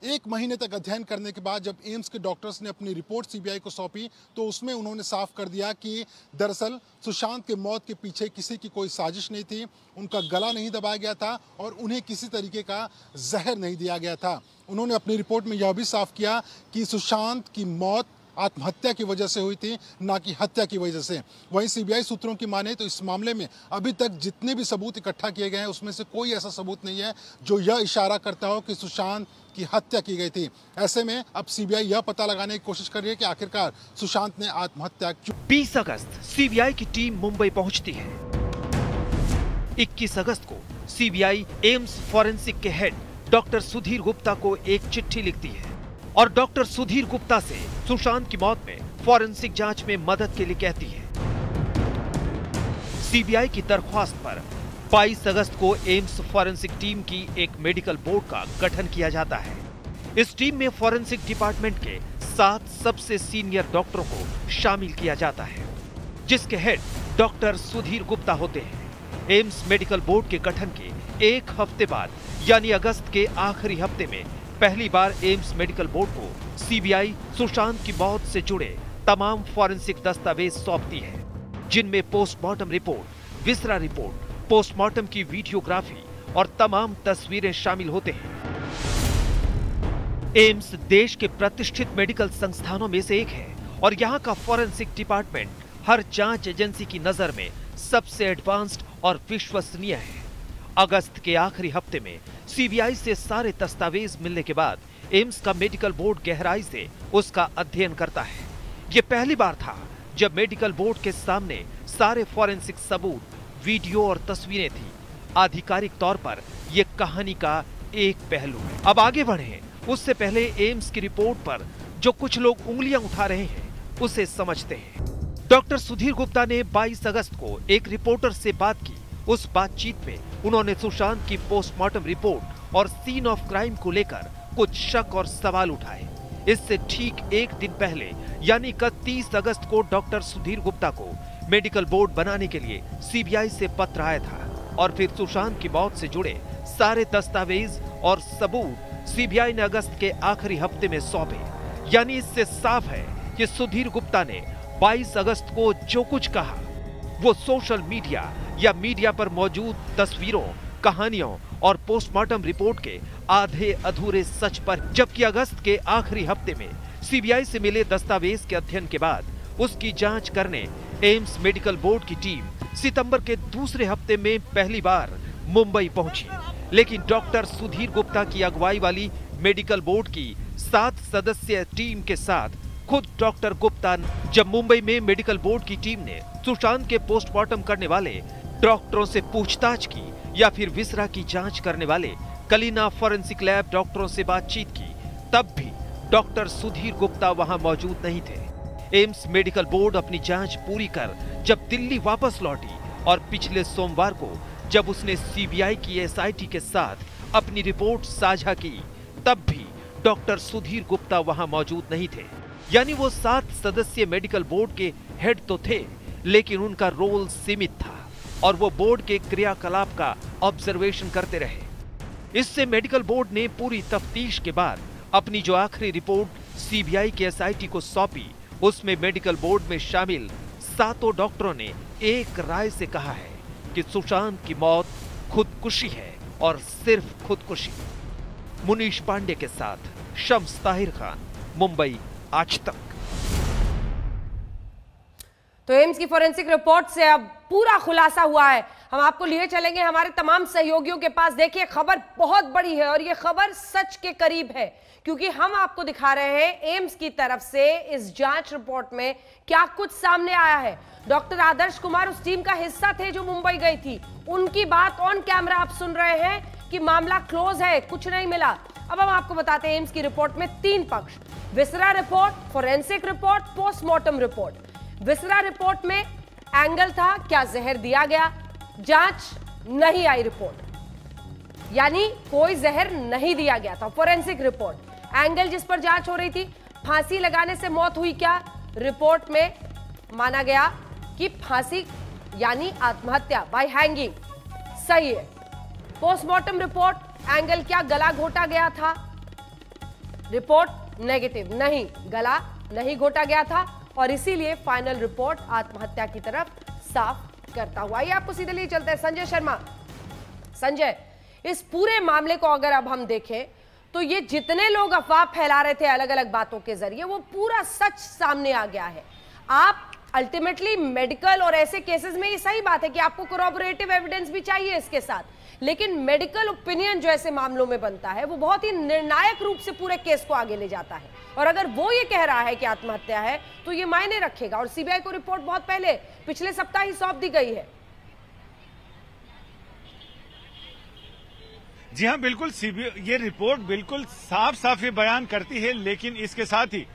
1 महीने तक अध्ययन करने के बाद जब एम्स के डॉक्टर्स ने अपनी रिपोर्ट सीबीआई को सौंपी तो उसमें उन्होंने साफ कर दिया कि दरअसल सुशांत के मौत के पीछे किसी की कोई साजिश नहीं थी, उनका गला नहीं दबाया गया था और उन्हें किसी तरीके का जहर नहीं दिया गया था। उन्होंने अपनी रिपोर्ट में यह भी साफ किया कि सुशांत की मौत आत्महत्या की वजह से हुई थी, ना कि हत्या की वजह से। वहीं सीबीआई सूत्रों की माने तो इस मामले में अभी तक जितने भी सबूत इकट्ठा किए गए हैं उसमें से कोई ऐसा सबूत नहीं है जो यह इशारा करता हो कि सुशांत की हत्या की गई थी। ऐसे में अब सीबीआई यह पता लगाने की कोशिश कर रही है कि आखिरकार सुशांत ने आत्महत्या क्यों। 20 अगस्त सीबीआई की टीम मुंबई पहुंचती है। 21 अगस्त को सीबीआई एम्स फॉरेंसिक के हेड डॉक्टर सुधीर गुप्ता को एक चिट्ठी लिखती है और डॉक्टर सुधीर गुप्ता से सुशांत की मौत में फॉरेंसिक जांच में मदद के लिए कहती है। सीबीआई की दरख्वास्त पर 22 अगस्त को एम्स फॉरेंसिक टीम की एक मेडिकल बोर्ड का गठन किया जाता है। इस टीम में फॉरेंसिक डिपार्टमेंट के 7 सबसे सीनियर डॉक्टरों को शामिल किया जाता है, जिसके हेड डॉक्टर सुधीर गुप्ता होते हैं। एम्स मेडिकल बोर्ड के गठन के 1 हफ्ते बाद यानी अगस्त के आखिरी हफ्ते में पहली बार एम्स मेडिकल बोर्ड को सीबीआई सुशांत की मौत से जुड़े तमाम फॉरेंसिक दस्तावेज सौंपती है, जिनमें postmortem report, viscera report, postmortem की वीडियोग्राफी और तमाम तस्वीरें शामिल होते हैं। एम्स देश के प्रतिष्ठित मेडिकल संस्थानों में से एक है और यहाँ का फॉरेंसिक डिपार्टमेंट हर जांच एजेंसी की नजर में सबसे एडवांस्ड और विश्वसनीय है। अगस्त के आखिरी हफ्ते में सीबीआई से सारे दस्तावेज मिलने के बाद एम्स का मेडिकल बोर्ड गहराई से उसका अध्ययन करता है। ये पहली बार था जब मेडिकल बोर्ड के सामने सारे फॉरेंसिक सबूत, वीडियो और तस्वीरें थी। आधिकारिक तौर पर यह कहानी का एक पहलू है। अब आगे बढ़े उससे पहले एम्स की रिपोर्ट पर जो कुछ लोग उंगलियां उठा रहे हैं उसे समझते हैं। डॉक्टर सुधीर गुप्ता ने 22 अगस्त को एक रिपोर्टर से बात की। उस बातचीत में उन्होंने सुशांत की पोस्टमार्टम रिपोर्ट और सीन ऑफ क्राइम को लेकर कुछ शक और सवाल उठाए। इससे ठीक एक दिन पहले यानी 31 अगस्त को डॉक्टर सुधीर गुप्ता को मेडिकल बोर्ड बनाने के लिए सीबीआई से पत्र आया था और फिर सुशांत की मौत से जुड़े सारे दस्तावेज और सबूत सीबीआई ने अगस्त के आखिरी हफ्ते में सौंपे। यानी इससे साफ है कि सुधीर गुप्ता ने 22 अगस्त को जो कुछ कहा वो सोशल मीडिया या मीडिया पर मौजूद तस्वीरों, कहानियों और पोस्टमार्टम रिपोर्ट के आधे अधूरे सच पर। जबकि अगस्त के आखिरी हफ्ते में सीबीआई से मिले दस्तावेज के अध्ययन के बाद उसकी जांच करने एम्स मेडिकल बोर्ड की टीम सितंबर के दूसरे हफ्ते में पहली बार मुंबई पहुंची। लेकिन डॉक्टर सुधीर गुप्ता की अगुवाई वाली मेडिकल बोर्ड की 7 सदस्यीय टीम के साथ खुद डॉक्टर गुप्ता जब मुंबई में मेडिकल बोर्ड की टीम ने सुशांत के पोस्टमार्टम करने वाले डॉक्टरों से पूछताछ की या फिर विसरा की जांच करने वाले कलीना फॉरेंसिक लैब डॉक्टरों से बातचीत की, तब भी डॉक्टर सुधीर गुप्ता वहां मौजूद नहीं थे। एम्स मेडिकल बोर्ड अपनी जांच पूरी कर जब दिल्ली वापस लौटी और पिछले सोमवार को जब उसने सीबीआई की एसआईटी के साथ अपनी रिपोर्ट साझा की, तब भी डॉक्टर सुधीर गुप्ता वहां मौजूद नहीं थे। यानी वो 7 सदस्यीय मेडिकल बोर्ड के हेड तो थे, लेकिन उनका रोल सीमित था और वो बोर्ड के क्रियाकलाप का ऑब्जर्वेशन करते रहे। इससे मेडिकल बोर्ड ने पूरी तफ्तीश के बाद अपनी जो आखिरी रिपोर्ट सीबीआई के एसआईटी को सौंपी, उसमें मेडिकल बोर्ड में शामिल 7 डॉक्टरों ने एक राय से कहा है कि सुशांत की मौत खुदकुशी है और सिर्फ खुदकुशी। मुनीश पांडे के साथ शम्स ताहिर खान, मुंबई, आज तक। तो एम्स की फोरेंसिक रिपोर्ट से अब पूरा खुलासा हुआ है। हम आपको लिए चलेंगे हमारे तमाम सहयोगियों के पास। देखिए, खबर बहुत बड़ी है और ये खबर सच के करीब है, क्योंकि हम आपको दिखा रहे हैं एम्स की तरफ से इस जांच रिपोर्ट में क्या कुछ सामने आया है। डॉक्टर आदर्श कुमार उस टीम का हिस्सा थे जो मुंबई गई थी। उनकी बात ऑन कैमरा आप सुन रहे हैं कि मामला क्लोज है, कुछ नहीं मिला। अब हम आपको बताते हैं एम्स की रिपोर्ट में 3 पक्ष: viscera report, forensic report, postmortem report. Viscera report में एंगल था, क्या जहर दिया गया, जांच नहीं आई रिपोर्ट, यानी कोई जहर नहीं दिया गया था। फोरेंसिक रिपोर्ट, एंगल जिस पर जांच हो रही थी, फांसी लगाने से मौत हुई क्या, रिपोर्ट में माना गया कि फांसी यानी आत्महत्या बाय हैंगिंग, सही है। पोस्टमार्टम रिपोर्ट, एंगल क्या गला घोटा गया था, रिपोर्ट नेगेटिव, नहीं, गला नहीं घोटा गया था और इसीलिए फाइनल रिपोर्ट आत्महत्या की तरफ साफ करता हुआ। ये आपको सीधे लिए चलते हैं संजय शर्मा। संजय, इस पूरे मामले को अगर अब हम देखें तो ये जितने लोग अफवाह फैला रहे थे अलग अलग बातों के जरिए, वो पूरा सच सामने आ गया है। आप अल्टीमेटली मेडिकल और ऐसे केसेस में ये सही बात है कि आपको कोरोबोरेटिव एविडेंस भी चाहिए इसके साथ, लेकिन मेडिकल ओपिनियन जो ऐसे मामलों में बनता है वो बहुत ही निर्णायक रूप से पूरे केस को आगे ले जाता है। और अगर वो ये कह रहा है कि आत्महत्या है तो ये मायने रखेगा। और सीबीआई को रिपोर्ट बहुत पहले, पिछले सप्ताह ही सौंप दी गई है। जी हाँ, बिल्कुल। ये रिपोर्ट बिल्कुल साफ साफ ये बयान करती है, लेकिन इसके साथ ही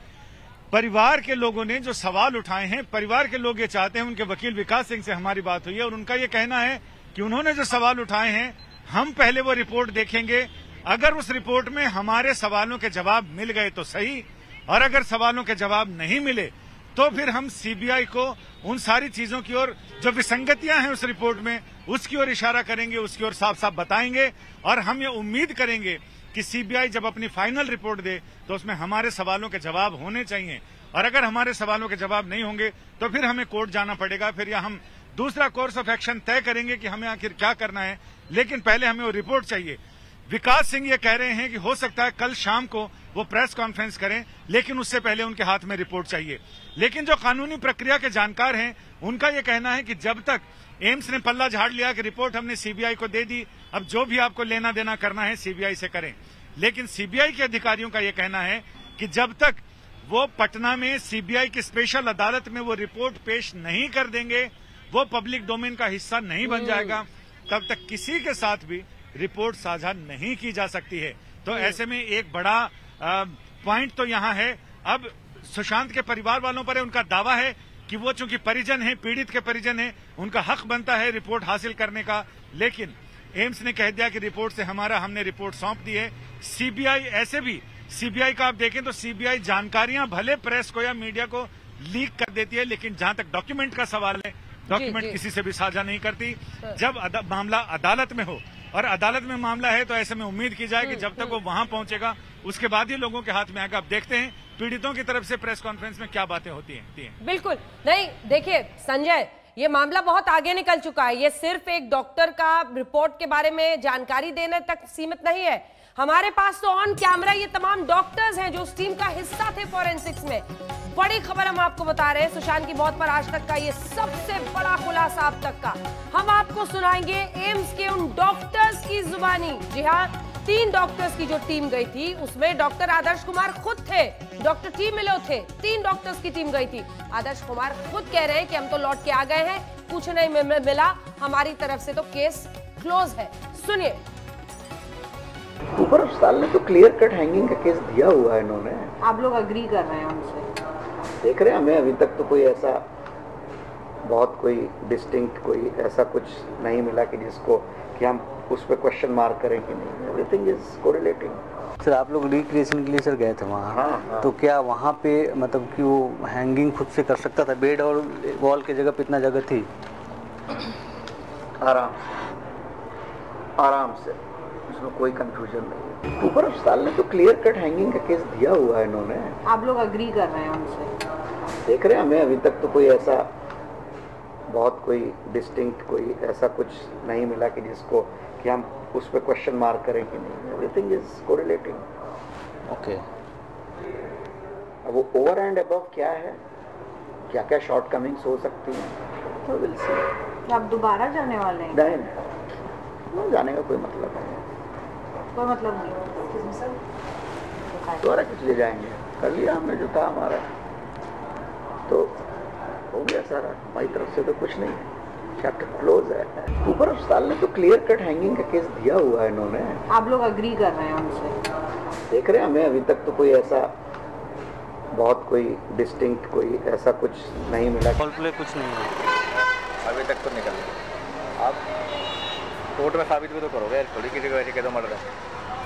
परिवार के लोगों ने जो सवाल उठाए हैं, परिवार के लोग ये चाहते हैं, उनके वकील विकास सिंह से हमारी बात हुई है और उनका ये कहना है कि उन्होंने जो सवाल उठाए हैं, हम पहले वो रिपोर्ट देखेंगे। अगर उस रिपोर्ट में हमारे सवालों के जवाब मिल गए तो सही, और अगर सवालों के जवाब नहीं मिले तो फिर हम सीबीआई को उन सारी चीजों की ओर, जो विसंगतियां हैं उस रिपोर्ट में, उसकी ओर इशारा करेंगे, उसकी ओर साफ साफ बताएंगे। और हम ये उम्मीद करेंगे कि सीबीआई जब अपनी फाइनल रिपोर्ट दे तो उसमें हमारे सवालों के जवाब होने चाहिए, और अगर हमारे सवालों के जवाब नहीं होंगे तो फिर हमें कोर्ट जाना पड़ेगा। फिर या हम दूसरा कोर्स ऑफ एक्शन तय करेंगे कि हमें आखिर क्या करना है, लेकिन पहले हमें वो रिपोर्ट चाहिए। विकास सिंह ये कह रहे हैं कि हो सकता है कल शाम को वो प्रेस कॉन्फ्रेंस करें, लेकिन उससे पहले उनके हाथ में रिपोर्ट चाहिए। लेकिन जो कानूनी प्रक्रिया के जानकार हैं, उनका ये कहना है कि जब तक एम्स ने पल्ला झाड़ लिया कि रिपोर्ट हमने सीबीआई को दे दी, अब जो भी आपको लेना देना करना है सीबीआई से करें। लेकिन सीबीआई के अधिकारियों का ये कहना है कि जब तक वो पटना में सीबीआई की स्पेशल अदालत में वो रिपोर्ट पेश नहीं कर देंगे, वो पब्लिक डोमेन का हिस्सा नहीं बन जाएगा, तब तक किसी के साथ भी रिपोर्ट साझा नहीं की जा सकती है। तो ऐसे में एक बड़ा पॉइंट तो यहाँ है, अब सुशांत के परिवार वालों पर उनका दावा है कि वो चूंकि परिजन हैं, पीड़ित के परिजन हैं, उनका हक बनता है रिपोर्ट हासिल करने का। लेकिन एम्स ने कह दिया कि रिपोर्ट से हमने रिपोर्ट सौंप दी है। सीबीआई, ऐसे भी सीबीआई का आप देखें तो सीबीआई जानकारियां भले प्रेस को या मीडिया को लीक कर देती है, लेकिन जहां तक डॉक्यूमेंट का सवाल है, डॉक्यूमेंट किसी से भी साझा नहीं करती। जब मामला अदालत में हो, और अदालत में मामला है, तो ऐसे में उम्मीद की जाए कि जब तक वो वहां पहुंचेगा उसके बाद ही लोगों के हाथ में आएगा। अब देखते हैं पीड़ितों की तरफ से प्रेस कॉन्फ्रेंस में क्या बातें होती हैं। बिल्कुल नहीं, देखिए संजय, ये मामला बहुत आगे निकल चुका है। ये सिर्फ एक डॉक्टर का रिपोर्ट के बारे में जानकारी देने तक सीमित नहीं है। हमारे पास तो ऑन कैमरा ये तमाम डॉक्टर्स हैं जो उस टीम का हिस्सा थे फोरेंसिक्स में। बड़ी खबर हम आपको बता रहे हैं, सुशांत की मौत पर आज तक का ये सबसे बड़ा खुलासा अब तक का। हम आपको सुनाएंगे एम्स के उन डॉक्टर्स की जुबानी। जी हाँ, 3 डॉक्टर्स की जो टीम गई थी उसमें डॉक्टर आदर्श कुमार खुद थे, डॉक्टर टी मिलो थे, 3 डॉक्टर्स की टीम गई थी। आदर्श कुमार खुद कह रहे हैं कि हम तो लौट के आ गए हैं, कुछ नहीं मिला, हमारी तरफ से तो केस क्लोज है। सुनिए। ऊपर साल ने तो क्लियर कट हैंगिंग का केस दिया हुआ है इन्होंने। आप लोग अग्री कर रहे हैं उनसे? देख रहे हैं, हमें अभी तक तो कोई ऐसा बहुत कोई डिस्टिंक्ट कोई ऐसा कुछ नहीं मिला कि जिसको कि हम उस पर क्वेश्चन मार्क करें कि नहीं। Everything is correlating. सर आप लोग रिक्रिएशन के लिए सर गए थे वहाँ। हाँ। तो क्या वहाँ पे मतलब कि वो हैंगिंग खुद से कर सकता था? बेड और वॉल की जगह पे इतना जगह थी? आराम से उसमें कोई कंफ्यूजन नहीं है। ऊपर अस्पताल ने तो क्लियर कट हैंगिंग का केस दिया हुआ है इन्होंने। आप लोग अग्री कर रहे हैं उनसे? देख रहे हैं, हमें अभी तक तो कोई ऐसा बहुत कोई डिस्टिंक्ट कोई ऐसा कुछ नहीं मिला कि जिसको कि हम उस पर क्वेश्चन मार्क करें कि नहीं। Everything is correlating. ओके। अब वो ओवर एंड अबव क्या है, क्या क्या शॉर्ट कमिंग्स हो सकती हैं, तो विल सी। आप दोबारा जाने वाले हैं? नहीं, जाने का कोई मतलब नहीं। कोई मतलब नहीं। दोबारा किस लिए जाएंगे? कर लिया हमने जो था हमारा, तो हो गया सारा। हमारी तरफ से तो कुछ नहीं है, चैप्टर क्लोज है। ऊपर अस्पताल ने तो क्लियर कट हैंगिंग का केस दिया हुआ है इन्होंने। आप लोग अग्री कर रहे हैं उनसे? देख रहे हैं, हमें अभी तक तो कोई ऐसा बहुत कोई डिस्टिंक्ट कोई ऐसा कुछ नहीं मिला। फॉल प्ले कुछ नहीं है अभी तक तो निकल गया। आप कोर्ट में साबित भी तो करोगे, थोड़ी किसी को ऐसे कह दो मर्डर है।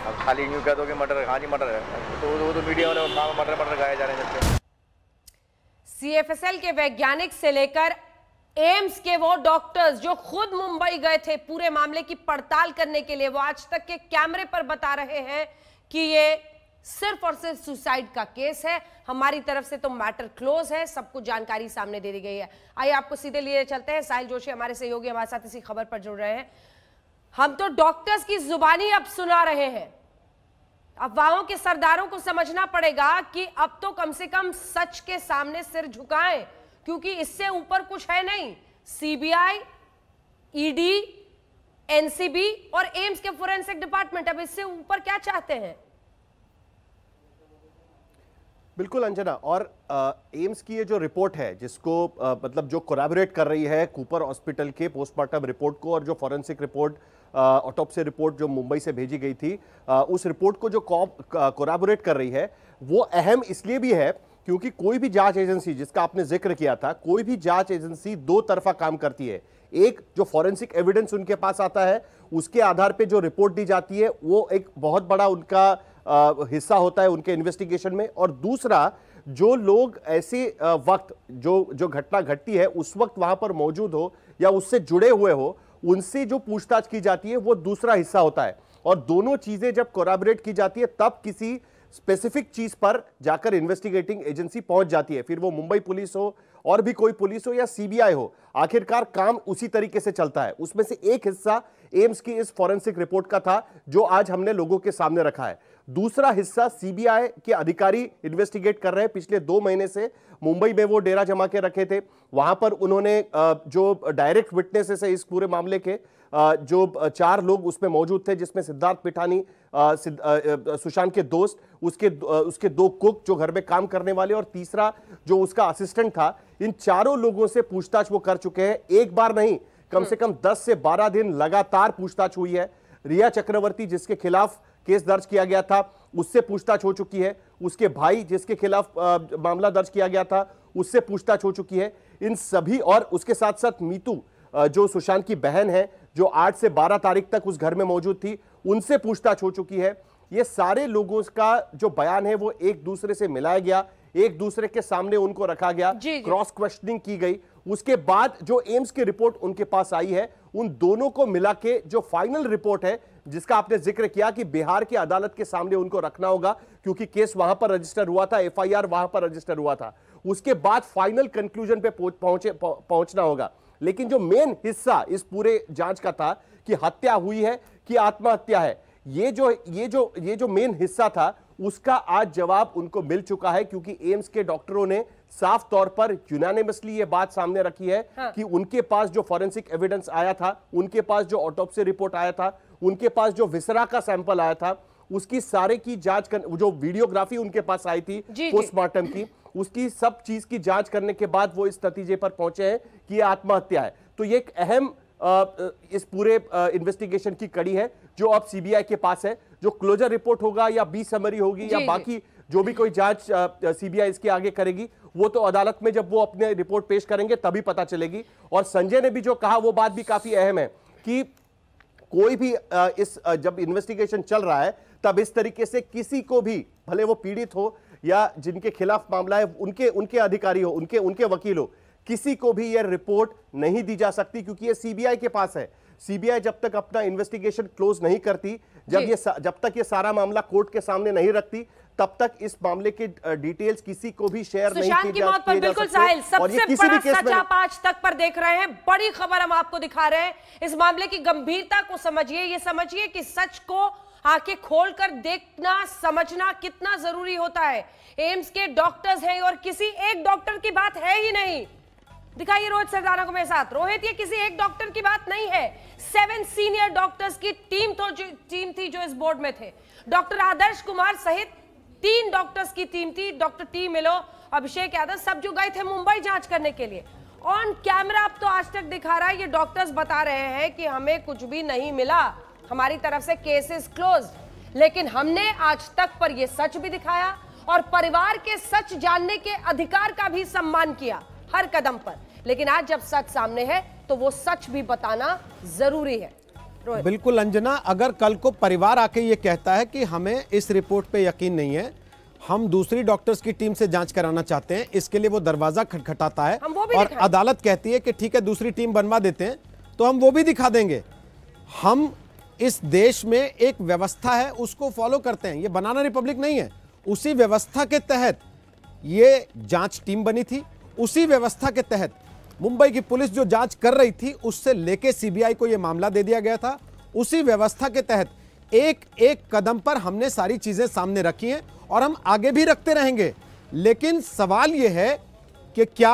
अब खाली यूँ कह दो कि मर्डर, हाँ जी मर्डर है, तो वो तो मीडिया वाले कहाँ मर्डर गाए जा रहे हैं जब से। सीएफएसएल के वैज्ञानिक से लेकर एम्स के वो डॉक्टर्स जो खुद मुंबई गए थे पूरे मामले की पड़ताल करने के लिए, वो आज तक के कैमरे पर बता रहे हैं कि ये सिर्फ और सिर्फ सुसाइड का केस है। हमारी तरफ से तो मैटर क्लोज है, सब कुछ जानकारी सामने दे दी गई है। आइए आपको सीधे लिए चलते हैं। साहिल जोशी हमारे सहयोगी हमारे साथ इसी खबर पर जुड़ रहे हैं। हम तो डॉक्टर्स की जुबानी अब सुना रहे हैं। अफवाहों के सरदारों को समझना पड़ेगा कि अब तो कम से कम सच के सामने सिर झुकाएं, क्योंकि इससे ऊपर कुछ है नहीं। सीबीआई, ईडी, एनसीबी और एम्स के फोरेंसिक डिपार्टमेंट, अब इससे ऊपर क्या चाहते हैं? बिल्कुल अंजना, और एम्स की ये जो रिपोर्ट है जिसको मतलब जो कोलैबोरेट कर रही है कूपर हॉस्पिटल के पोस्टमार्टम रिपोर्ट को, और जो फॉरेंसिक रिपोर्ट ऑटोप्सी रिपोर्ट जो मुंबई से भेजी गई थी, उस रिपोर्ट को जो कोलैबोरेट कर रही है, वो अहम इसलिए भी है क्योंकि कोई भी जांच एजेंसी, जिसका आपने जिक्र किया था, कोई भी जांच एजेंसी दो तरफा काम करती है। एक जो फॉरेंसिक एविडेंस उनके पास आता है, उसके आधार पे जो रिपोर्ट दी जाती है, वो एक बहुत बड़ा उनका हिस्सा होता है उनके इन्वेस्टिगेशन में। और दूसरा, जो लोग ऐसे वक्त जो घटना घटती है उस वक्त वहां पर मौजूद हो या उससे जुड़े हुए हो, उनसे जो पूछताछ की जाती है वो दूसरा हिस्सा होता है। और दोनों चीजें जब कोलैबोरेट की जाती है तब किसी स्पेसिफिक चीज पर जाकर इन्वेस्टिगेटिंग एजेंसी पहुंच जाती है। फिर वो मुंबई पुलिस हो और भी कोई पुलिस हो या सीबीआई हो, आखिरकार काम उसी तरीके से चलता है। उसमें से एक हिस्सा एम्स की इस फॉरेंसिक रिपोर्ट का था जो आज हमने लोगों के सामने रखा है। दूसरा हिस्सा सीबीआई के अधिकारी इन्वेस्टिगेट कर रहे हैं। पिछले 2 महीने से मुंबई में वो डेरा जमा के रखे थे। वहां पर उन्होंने जो डायरेक्ट विटनेसेस है इस पूरे मामले के, जो 4 लोग उसमें मौजूद थे, जिसमें सिद्धार्थ पिठानी, सुशांत के दोस्त, उसके 2 कुक जो घर में काम करने वाले, और तीसरा जो उसका असिस्टेंट था, इन चारों लोगों से पूछताछ वो कर चुके हैं। एक बार नहीं, कम से कम 10 से 12 दिन लगातार पूछताछ हुई है। रिया चक्रवर्ती, जिसके खिलाफ केस दर्ज किया गया था, उससे पूछताछ हो चुकी है। उसके भाई, जिसके खिलाफ मामला दर्ज किया गया था, उससे पूछताछ हो चुकी है। इन सभी, और उसके साथ साथ मीतू, जो सुशांत की बहन है, जो 8 से 12 तारीख तक उस घर में मौजूद थी, उनसे पूछताछ हो चुकी है। ये सारे लोगों का जो बयान है वो एक दूसरे से मिलाया गया, एक दूसरे के सामने उनको रखा गया, क्रॉस क्वेश्चनिंग की गई। उसके बाद जो एम्स की रिपोर्ट उनके पास आई है, उन दोनों को मिला के जो फाइनल रिपोर्ट है, जिसका आपने जिक्र किया कि बिहार की अदालत के सामने उनको रखना होगा क्योंकि केस वहां पर रजिस्टर हुआ था, एफआईआर वहां पर रजिस्टर हुआ था, उसके बाद फाइनल कंक्लूजन पे पहुंचना होगा। लेकिन जो मेन हिस्सा इस पूरे जांच का था कि हत्या हुई है कि आत्महत्या है, ये जो मेन हिस्सा था, उसका आज जवाब उनको मिल चुका है, क्योंकि एम्स के डॉक्टरों ने साफ तौर पर यूनानिमसली ये बात सामने रखी है कि उनके पास जो फॉरेंसिक एविडेंस आया था, उनके पास जो ऑटोप्सी रिपोर्ट आया था, उनके पास जो विसरा का सैंपल आया था, उसकी सारे की जांच जो वीडियोग्राफी उनके पास आई थी पोस्टमार्टम की, उसकी सब चीज की जांच करने के बाद वो इस नतीजे पर पहुंचे हैं कि यह आत्महत्या है। तो ये एक अहम इस पूरे इन्वेस्टिगेशन की कड़ी है जो अब सीबीआई के पास है। जो क्लोजर रिपोर्ट होगा या बी समरी होगी या बाकी जो भी कोई जांच सीबीआई इसके आगे करेगी, वो तो अदालत में जब वो अपने रिपोर्ट पेश करेंगे तभी पता चलेगी। और संजय ने भी जो कहा वो बात भी काफी अहम है कि कोई भी जब इन्वेस्टिगेशन चल रहा है तब इस तरीके से किसी को भी, भले वो पीड़ित हो या जिनके खिलाफ मामला है उनके अधिकारी हो, उनके वकील हो, किसी को भी यह रिपोर्ट नहीं दी जा सकती, क्योंकि ये सीबीआई के पास है। सीबीआई जब तक अपना इन्वेस्टिगेशन क्लोज नहीं करती, जब तक ये सारा मामला कोर्ट के सामने नहीं रखती, तब तक इस मामले के डिटेल्स किसी को भी शेयर नहीं सुशांत की मौत पर बिल्कुल साहिल, सबसे बड़ा सच आप आज तक पर देख रहे हैं, बड़ी खबर हम आपको दिखा रहे हैं। इस मामले की गंभीरता को समझिए, ये समझिए कि सच को आंखें खोलकर देखना समझना कितना जरूरी होता है। एम्स के डॉक्टर्स हैं और किसी एक डॉक्टर की बात है ही नहीं। दिखाइए रोहित सरदाना को मेरे साथ। रोहित, ये किसी एक डॉक्टर की बात नहीं है, 7 सीनियर डॉक्टर्स की टीम थी जो इस बोर्ड में थे। डॉक्टर आदर्श कुमार सहित 3 डॉक्टर्स की टीम थी। डॉक्टर टी मिलो, अभिषेक यादव, सब जो गए थे मुंबई जांच करने के लिए। ऑन कैमरा अब तो आज तक दिखा रहा है, ये डॉक्टर्स बता रहे हैं कि हमें कुछ भी नहीं मिला, हमारी तरफ से केसेस क्लोज। लेकिन हमने आज तक पर यह सच भी दिखाया और परिवार के सच जानने के अधिकार का भी सम्मान किया हर कदम पर। लेकिन आज जब सच सामने है तो वो सच भी बताना जरूरी है। बिल्कुल अंजना, अगर कल को परिवार आके ये कहता है कि हमें इस रिपोर्ट पे यकीन नहीं है, हम दूसरी डॉक्टर्स की टीम से जांच कराना चाहते हैं, इसके लिए वो दरवाजा खटखटाता है और अदालत कहती है कि ठीक है दूसरी टीम बनवा देते हैं, तो हम वो भी दिखा देंगे। हम इस देश में एक व्यवस्था है उसको फॉलो करते हैं, ये बनाना रिपब्लिक नहीं है। उसी व्यवस्था के तहत ये जांच टीम बनी थी, उसी व्यवस्था के तहत मुंबई की पुलिस जो जांच कर रही थी उससे लेके सीबीआई को यह मामला दे दिया गया था। उसी व्यवस्था के तहत एक एक कदम पर हमने सारी चीजें सामने रखी हैं और हम आगे भी रखते रहेंगे। लेकिन सवाल यह है कि क्या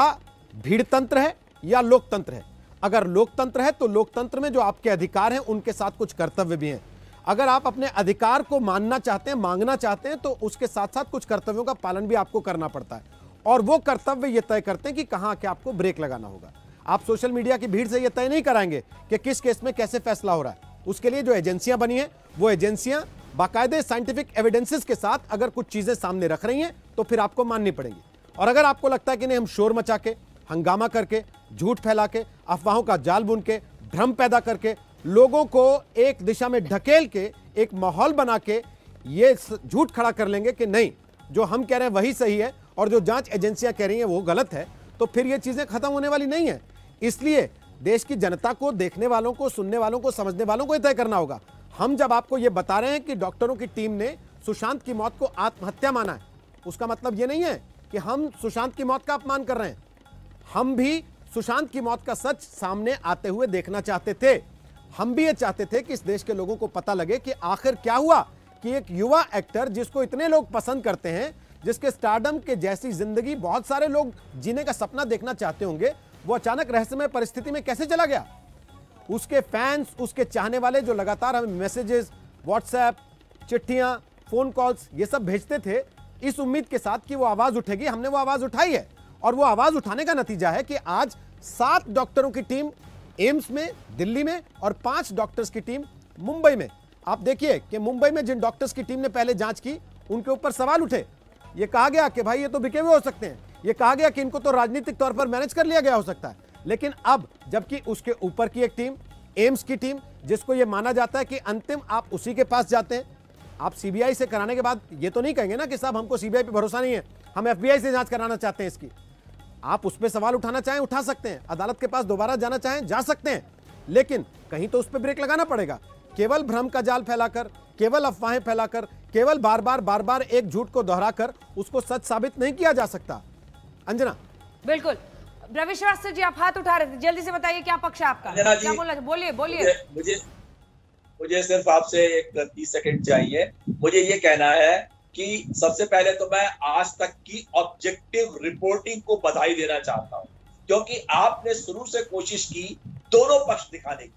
भीड़ तंत्र है या लोकतंत्र है? अगर लोकतंत्र है तो लोकतंत्र में जो आपके अधिकार हैं उनके साथ कुछ कर्तव्य भी हैं। अगर आप अपने अधिकार को मानना चाहते हैं, मांगना चाहते हैं, तो उसके साथ साथ कुछ कर्तव्यों का पालन भी आपको करना पड़ता है और वो कर्तव्य ये तय करते हैं कि कहां के आपको ब्रेक लगाना होगा। आप सोशल मीडिया की भीड़ से ये तय नहीं कराएंगे कि किस केस में कैसे फैसला हो रहा है। उसके लिए जो एजेंसियां बनी हैं वो एजेंसियां बाकायदे साइंटिफिक एविडेंसेस के साथ अगर कुछ चीजें सामने रख रही हैं तो फिर आपको माननी पड़ेगी। और अगर आपको लगता है कि नहीं, हम शोर मचा के, हंगामा करके, झूठ फैला के, अफवाहों का जाल बुन के, भ्रम पैदा करके, लोगों को एक दिशा में ढकेल के, एक माहौल बना के ये झूठ खड़ा कर लेंगे कि नहीं जो हम कह रहे हैं वही सही है और जो जांच एजेंसियां कह रही हैं वो गलत है, तो फिर ये चीजें खत्म होने वाली नहीं है। इसलिए देश की जनता को, देखने वालों को, सुनने वालों को, समझने वालों को तय करना होगा। हम जब आपको ये बता रहे हैं कि डॉक्टरों की टीम ने सुशांत की मौत को आत्महत्या माना है, उसका मतलब ये नहीं है कि हम सुशांत की मौत का अपमान कर रहे हैं। हम भी सुशांत की मौत का सच सामने आते हुए देखना चाहते थे। हम भी ये चाहते थे कि इस देश के लोगों को पता लगे कि आखिर क्या हुआ कि एक युवा एक्टर जिसको इतने लोग पसंद करते हैं, जिसके स्टारडम के जैसी जिंदगी बहुत सारे लोग जीने का सपना देखना चाहते होंगे, वो अचानक रहस्यमय परिस्थिति में कैसे चला गया। उसके फैंस, उसके चाहने वाले जो लगातार हमें मैसेजेस, व्हाट्सएप, चिट्ठियां, फोन कॉल्स ये सब भेजते थे इस उम्मीद के साथ कि वो आवाज उठेगी। हमने वो आवाज उठाई है और वो आवाज उठाने का नतीजा है कि आज 7 डॉक्टरों की टीम एम्स में, दिल्ली में और 5 डॉक्टर्स की टीम मुंबई में। आप देखिए कि मुंबई में जिन डॉक्टर्स की टीम ने पहले जांच की उनके ऊपर सवाल उठे। ये कहा गया कि भाई ये तो बिके हुए हो सकते हैं, ये कहा गया कि इनको तो राजनीतिक तौर पर मैनेज कर लिया गया हो सकता है। लेकिन अब जबकि उसके ऊपर की एक टीम, एम्स की टीम, जिसको ये माना जाता है कि अंतिम आप उसी के पास जाते हैं। आप सीबीआई से कराने के बाद ये तो नहीं कहेंगे ना कि साहब हमको सीबीआई पे भरोसा नहीं है, हम एफबीआई से जांच कराना चाहते हैं इसकी। आप उस पर सवाल उठाना चाहें उठा सकते हैं, अदालत के पास दोबारा जाना चाहें जा सकते हैं, लेकिन कहीं तो उस पर ब्रेक लगाना पड़ेगा। केवल भ्रम का जाल फैलाकर, केवल अफवाहें फैलाकर, केवल बार बार एक झूठ को दोहराकर उसको सच साबित नहीं किया जा सकता। अंजना। बिल्कुल। रवि श्रीवास्तव जी, आप हाथ उठा रहे थे, जल्दी से बताइए क्या पक्ष है आपका, क्या बोलना, बोलिए बोलिए। मुझे सिर्फ आपसे एक 30 सेकंड चाहिए। मुझे ये कहना है कि सबसे पहले तो मैं आज तक की ऑब्जेक्टिव रिपोर्टिंग को बधाई देना चाहता हूं, क्योंकि आपने शुरू से कोशिश की दोनों पक्ष दिखाने की।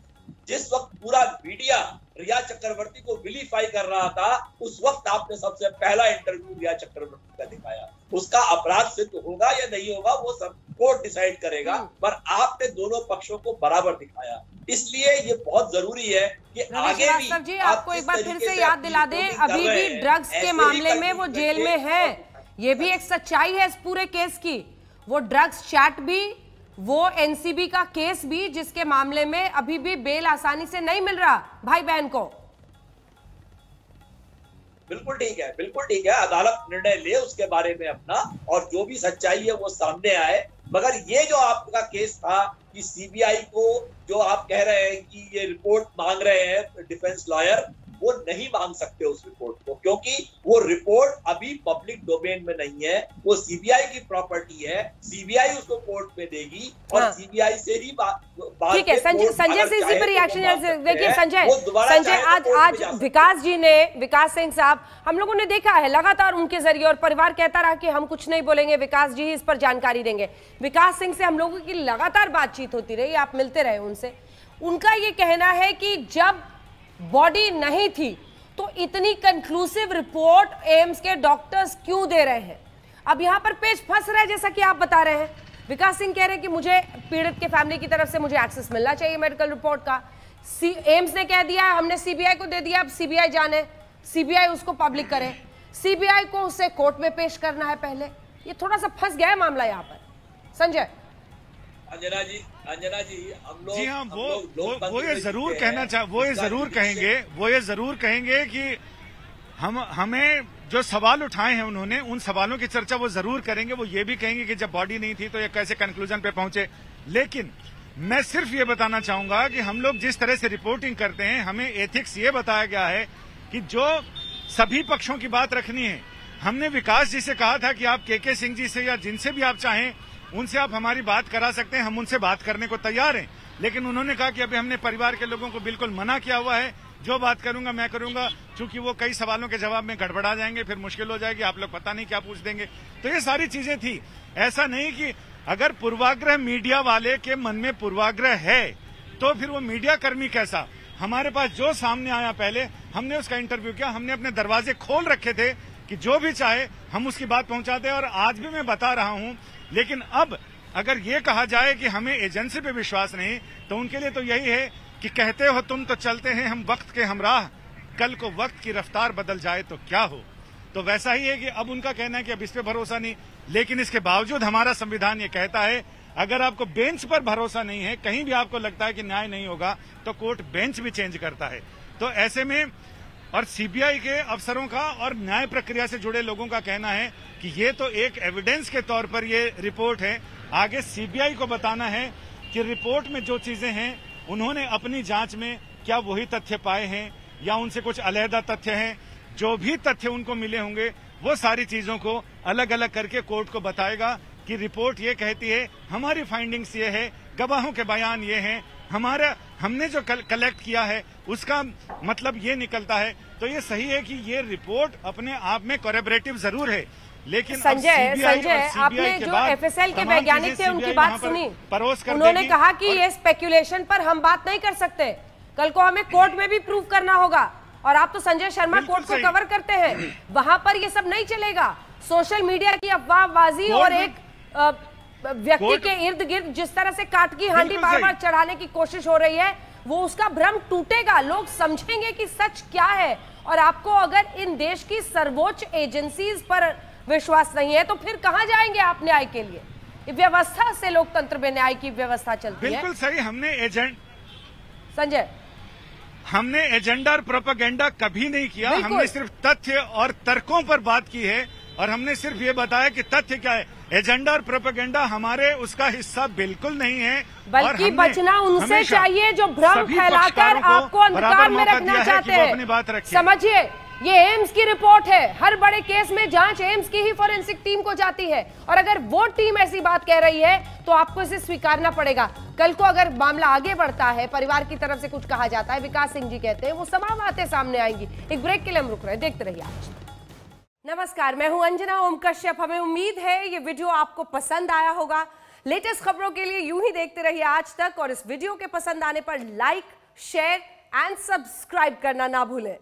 जिस वक्त पूरा मीडिया रिया चक्रवर्ती को विलीफाई कर रहा था, उस वक्त आपने सबसे पहला इंटरव्यू रिया चक्रवर्ती का दिखाया। उसका अपराध सिद्ध होगा या नहीं होगा वो सब कोर्ट डिसाइड करेगा, पर आपने दोनों पक्षों को बराबर दिखाया। इसलिए ये बहुत जरूरी है कि आगे भी जी आपको एक बार फिर से याद दिला दें, अभी भी ड्रग्स के मामले में वो जेल में है। ये भी एक सच्चाई है इस पूरे केस की। वो ड्रग्स चैट भी, वो एनसीबी का केस भी, जिसके मामले में अभी भी बेल आसानी से नहीं मिल रहा भाई बहन को। बिल्कुल ठीक है, बिल्कुल ठीक है, अदालत निर्णय ले उसके बारे में अपना, और जो भी सच्चाई है वो सामने आए। मगर ये जो आपका केस था कि सीबीआई को जो आप कह रहे हैं कि ये रिपोर्ट मांग रहे हैं डिफेंस लॉयर, वो नहीं मांग सकते उस रिपोर्ट को, क्योंकि वो रिपोर्ट अभी पब्लिक डोमेन में नहीं है, वो सीबीआई की प्रॉपर्टी है, सीबीआई उसको कोर्ट में देगी और सीबीआई से ही बात। ठीक है, संजय से इसी पर रिएक्शन देखिए। संजय आज विकास सिंह साहब, हम लोगों ने देखा है लगातार उनके जरिए, और परिवार कहता रहा कि हम कुछ नहीं बोलेंगे, विकास जी इस पर जानकारी देंगे। विकास सिंह से हम लोगों की लगातार बातचीत होती रही, आप मिलते रहे उनसे। उनका ये कहना है कि जब बॉडी नहीं थी तो इतनी कंक्लूसिव रिपोर्ट एम्स के डॉक्टर्स क्यों दे रहे हैं? अब यहां पर पेच फंस रहा है, जैसा कि आप बता रहे हैं। विकास सिंह कह रहे हैं कि मुझे पीड़ित के फैमिली की तरफ से मुझे एक्सेस मिलना चाहिए मेडिकल रिपोर्ट का। एम्स ने कह दिया है, हमने सीबीआई को दे दिया, अब सीबीआई जाने, सीबीआई उसको पब्लिक करे, सीबीआई को उसे कोर्ट में पेश करना है पहले। ये थोड़ा सा फंस गया है मामला यहाँ पर। संजय। अंजना जी हम लोग, जी हाँ, वो ये जरूर कहना वो ये जरूर कहेंगे कि हमें जो सवाल उठाए हैं उन्होंने, उन सवालों की चर्चा वो जरूर करेंगे। वो ये भी कहेंगे कि जब बॉडी नहीं थी तो ये कैसे कंक्लूजन पे पहुंचे। लेकिन मैं सिर्फ ये बताना चाहूंगा कि हम लोग जिस तरह से रिपोर्टिंग करते हैं, हमें एथिक्स ये बताया गया है कि जो सभी पक्षों की बात रखनी है। हमने विकास जी से कहा था कि आप के सिंह जी से या जिनसे भी आप चाहें उनसे आप हमारी बात करा सकते हैं, हम उनसे बात करने को तैयार हैं। लेकिन उन्होंने कहा कि अभी हमने परिवार के लोगों को बिल्कुल मना किया हुआ है, जो बात करूंगा मैं करूंगा, क्योंकि वो कई सवालों के जवाब में गड़बड़ा जाएंगे, फिर मुश्किल हो जाएगी, आप लोग पता नहीं क्या पूछ देंगे। तो ये सारी चीजें थी। ऐसा नहीं कि अगर पूर्वाग्रह मीडिया वाले के मन में पूर्वाग्रह है तो फिर वो मीडिया कर्मी कैसा। हमारे पास जो सामने आया पहले हमने उसका इंटरव्यू किया, हमने अपने दरवाजे खोल रखे थे कि जो भी चाहे हम उसकी बात पहुंचाते, और आज भी मैं बता रहा हूं। लेकिन अब अगर ये कहा जाए कि हमें एजेंसी पे विश्वास नहीं, तो उनके लिए तो यही है कि कहते हो तुम तो चलते हैं हम वक्त के हमराह, कल को वक्त की रफ्तार बदल जाए तो क्या हो। तो वैसा ही है कि अब उनका कहना है कि अब इस पे भरोसा नहीं। लेकिन इसके बावजूद हमारा संविधान ये कहता है, अगर आपको बेंच पर भरोसा नहीं है, कहीं भी आपको लगता है कि न्याय नहीं होगा, तो कोर्ट बेंच भी चेंज करता है। तो ऐसे में और सीबीआई के अफसरों का और न्याय प्रक्रिया से जुड़े लोगों का कहना है कि ये तो एक एविडेंस के तौर पर ये रिपोर्ट है। आगे सीबीआई को बताना है कि रिपोर्ट में जो चीजें हैं उन्होंने अपनी जांच में क्या वही तथ्य पाए हैं या उनसे कुछ अलहदा तथ्य हैं। जो भी तथ्य उनको मिले होंगे वो सारी चीजों को अलग अलग करके कोर्ट को बताएगा कि रिपोर्ट ये कहती है, हमारी फाइंडिंग्स ये है, गवाहों के बयान ये हैं, हमने जो कलेक्ट किया है उसका मतलब ये निकलता है। तो ये सही है कि ये रिपोर्ट अपने आप में कोरैबोरेटिव जरूर है, लेकिन संजय आपने जो एफएसएल के वैज्ञानिक थे उनकी बात सुनी, उन्होंने कहा कि ये स्पेक्यूलेशन पर हम बात नहीं कर सकते, कल को हमें कोर्ट में भी प्रूव करना होगा। और आप तो संजय शर्मा कोर्ट को कवर करते हैं, वहां पर ये सब नहीं चलेगा। सोशल मीडिया की अफवाहबाजी और एक व्यक्ति के इर्द गिर्द जिस तरह से काट की हांडी बार बार चढ़ाने की कोशिश हो रही है, वो उसका भ्रम टूटेगा, लोग समझेंगे कि सच क्या है। और आपको अगर इन देश की सर्वोच्च एजेंसीज पर विश्वास नहीं है तो फिर कहां जाएंगे आप न्याय के लिए। व्यवस्था से लोकतंत्र में न्याय की व्यवस्था चलती है। बिल्कुल सही। हमने एजेंडा और प्रोपेगेंडा कभी नहीं किया, हमने सिर्फ तथ्य और तर्कों पर बात की है, और हमने सिर्फ ये बताया कि तथ्य क्या है। एजेंडा और प्रोपेगेंडा हमारे उसका हिस्सा बिल्कुल नहीं है, बल्कि बचना उनसे चाहिए जो भ्रम फैलाकर आपको अंधकार में रखना चाहते हैं। समझिए, ये एम्स की रिपोर्ट है, हर बड़े केस में जांच एम्स की ही फोरेंसिक टीम को जाती है, और अगर वो टीम ऐसी बात कह रही है तो आपको इसे स्वीकारना पड़ेगा। कल को अगर मामला आगे बढ़ता है, परिवार की तरफ से कुछ कहा जाता है, विकास सिंह जी कहते हैं, वो तमाम बातें सामने आएंगी। एक ब्रेक के लिए हम रुक रहे हैं, देखते रहिए आज। नमस्कार, मैं हूं अंजना ओम कश्यप। हमें उम्मीद है ये वीडियो आपको पसंद आया होगा। लेटेस्ट खबरों के लिए यूं ही देखते रहिए आज तक, और इस वीडियो के पसंद आने पर लाइक, शेयर एंड सब्सक्राइब करना ना भूलें।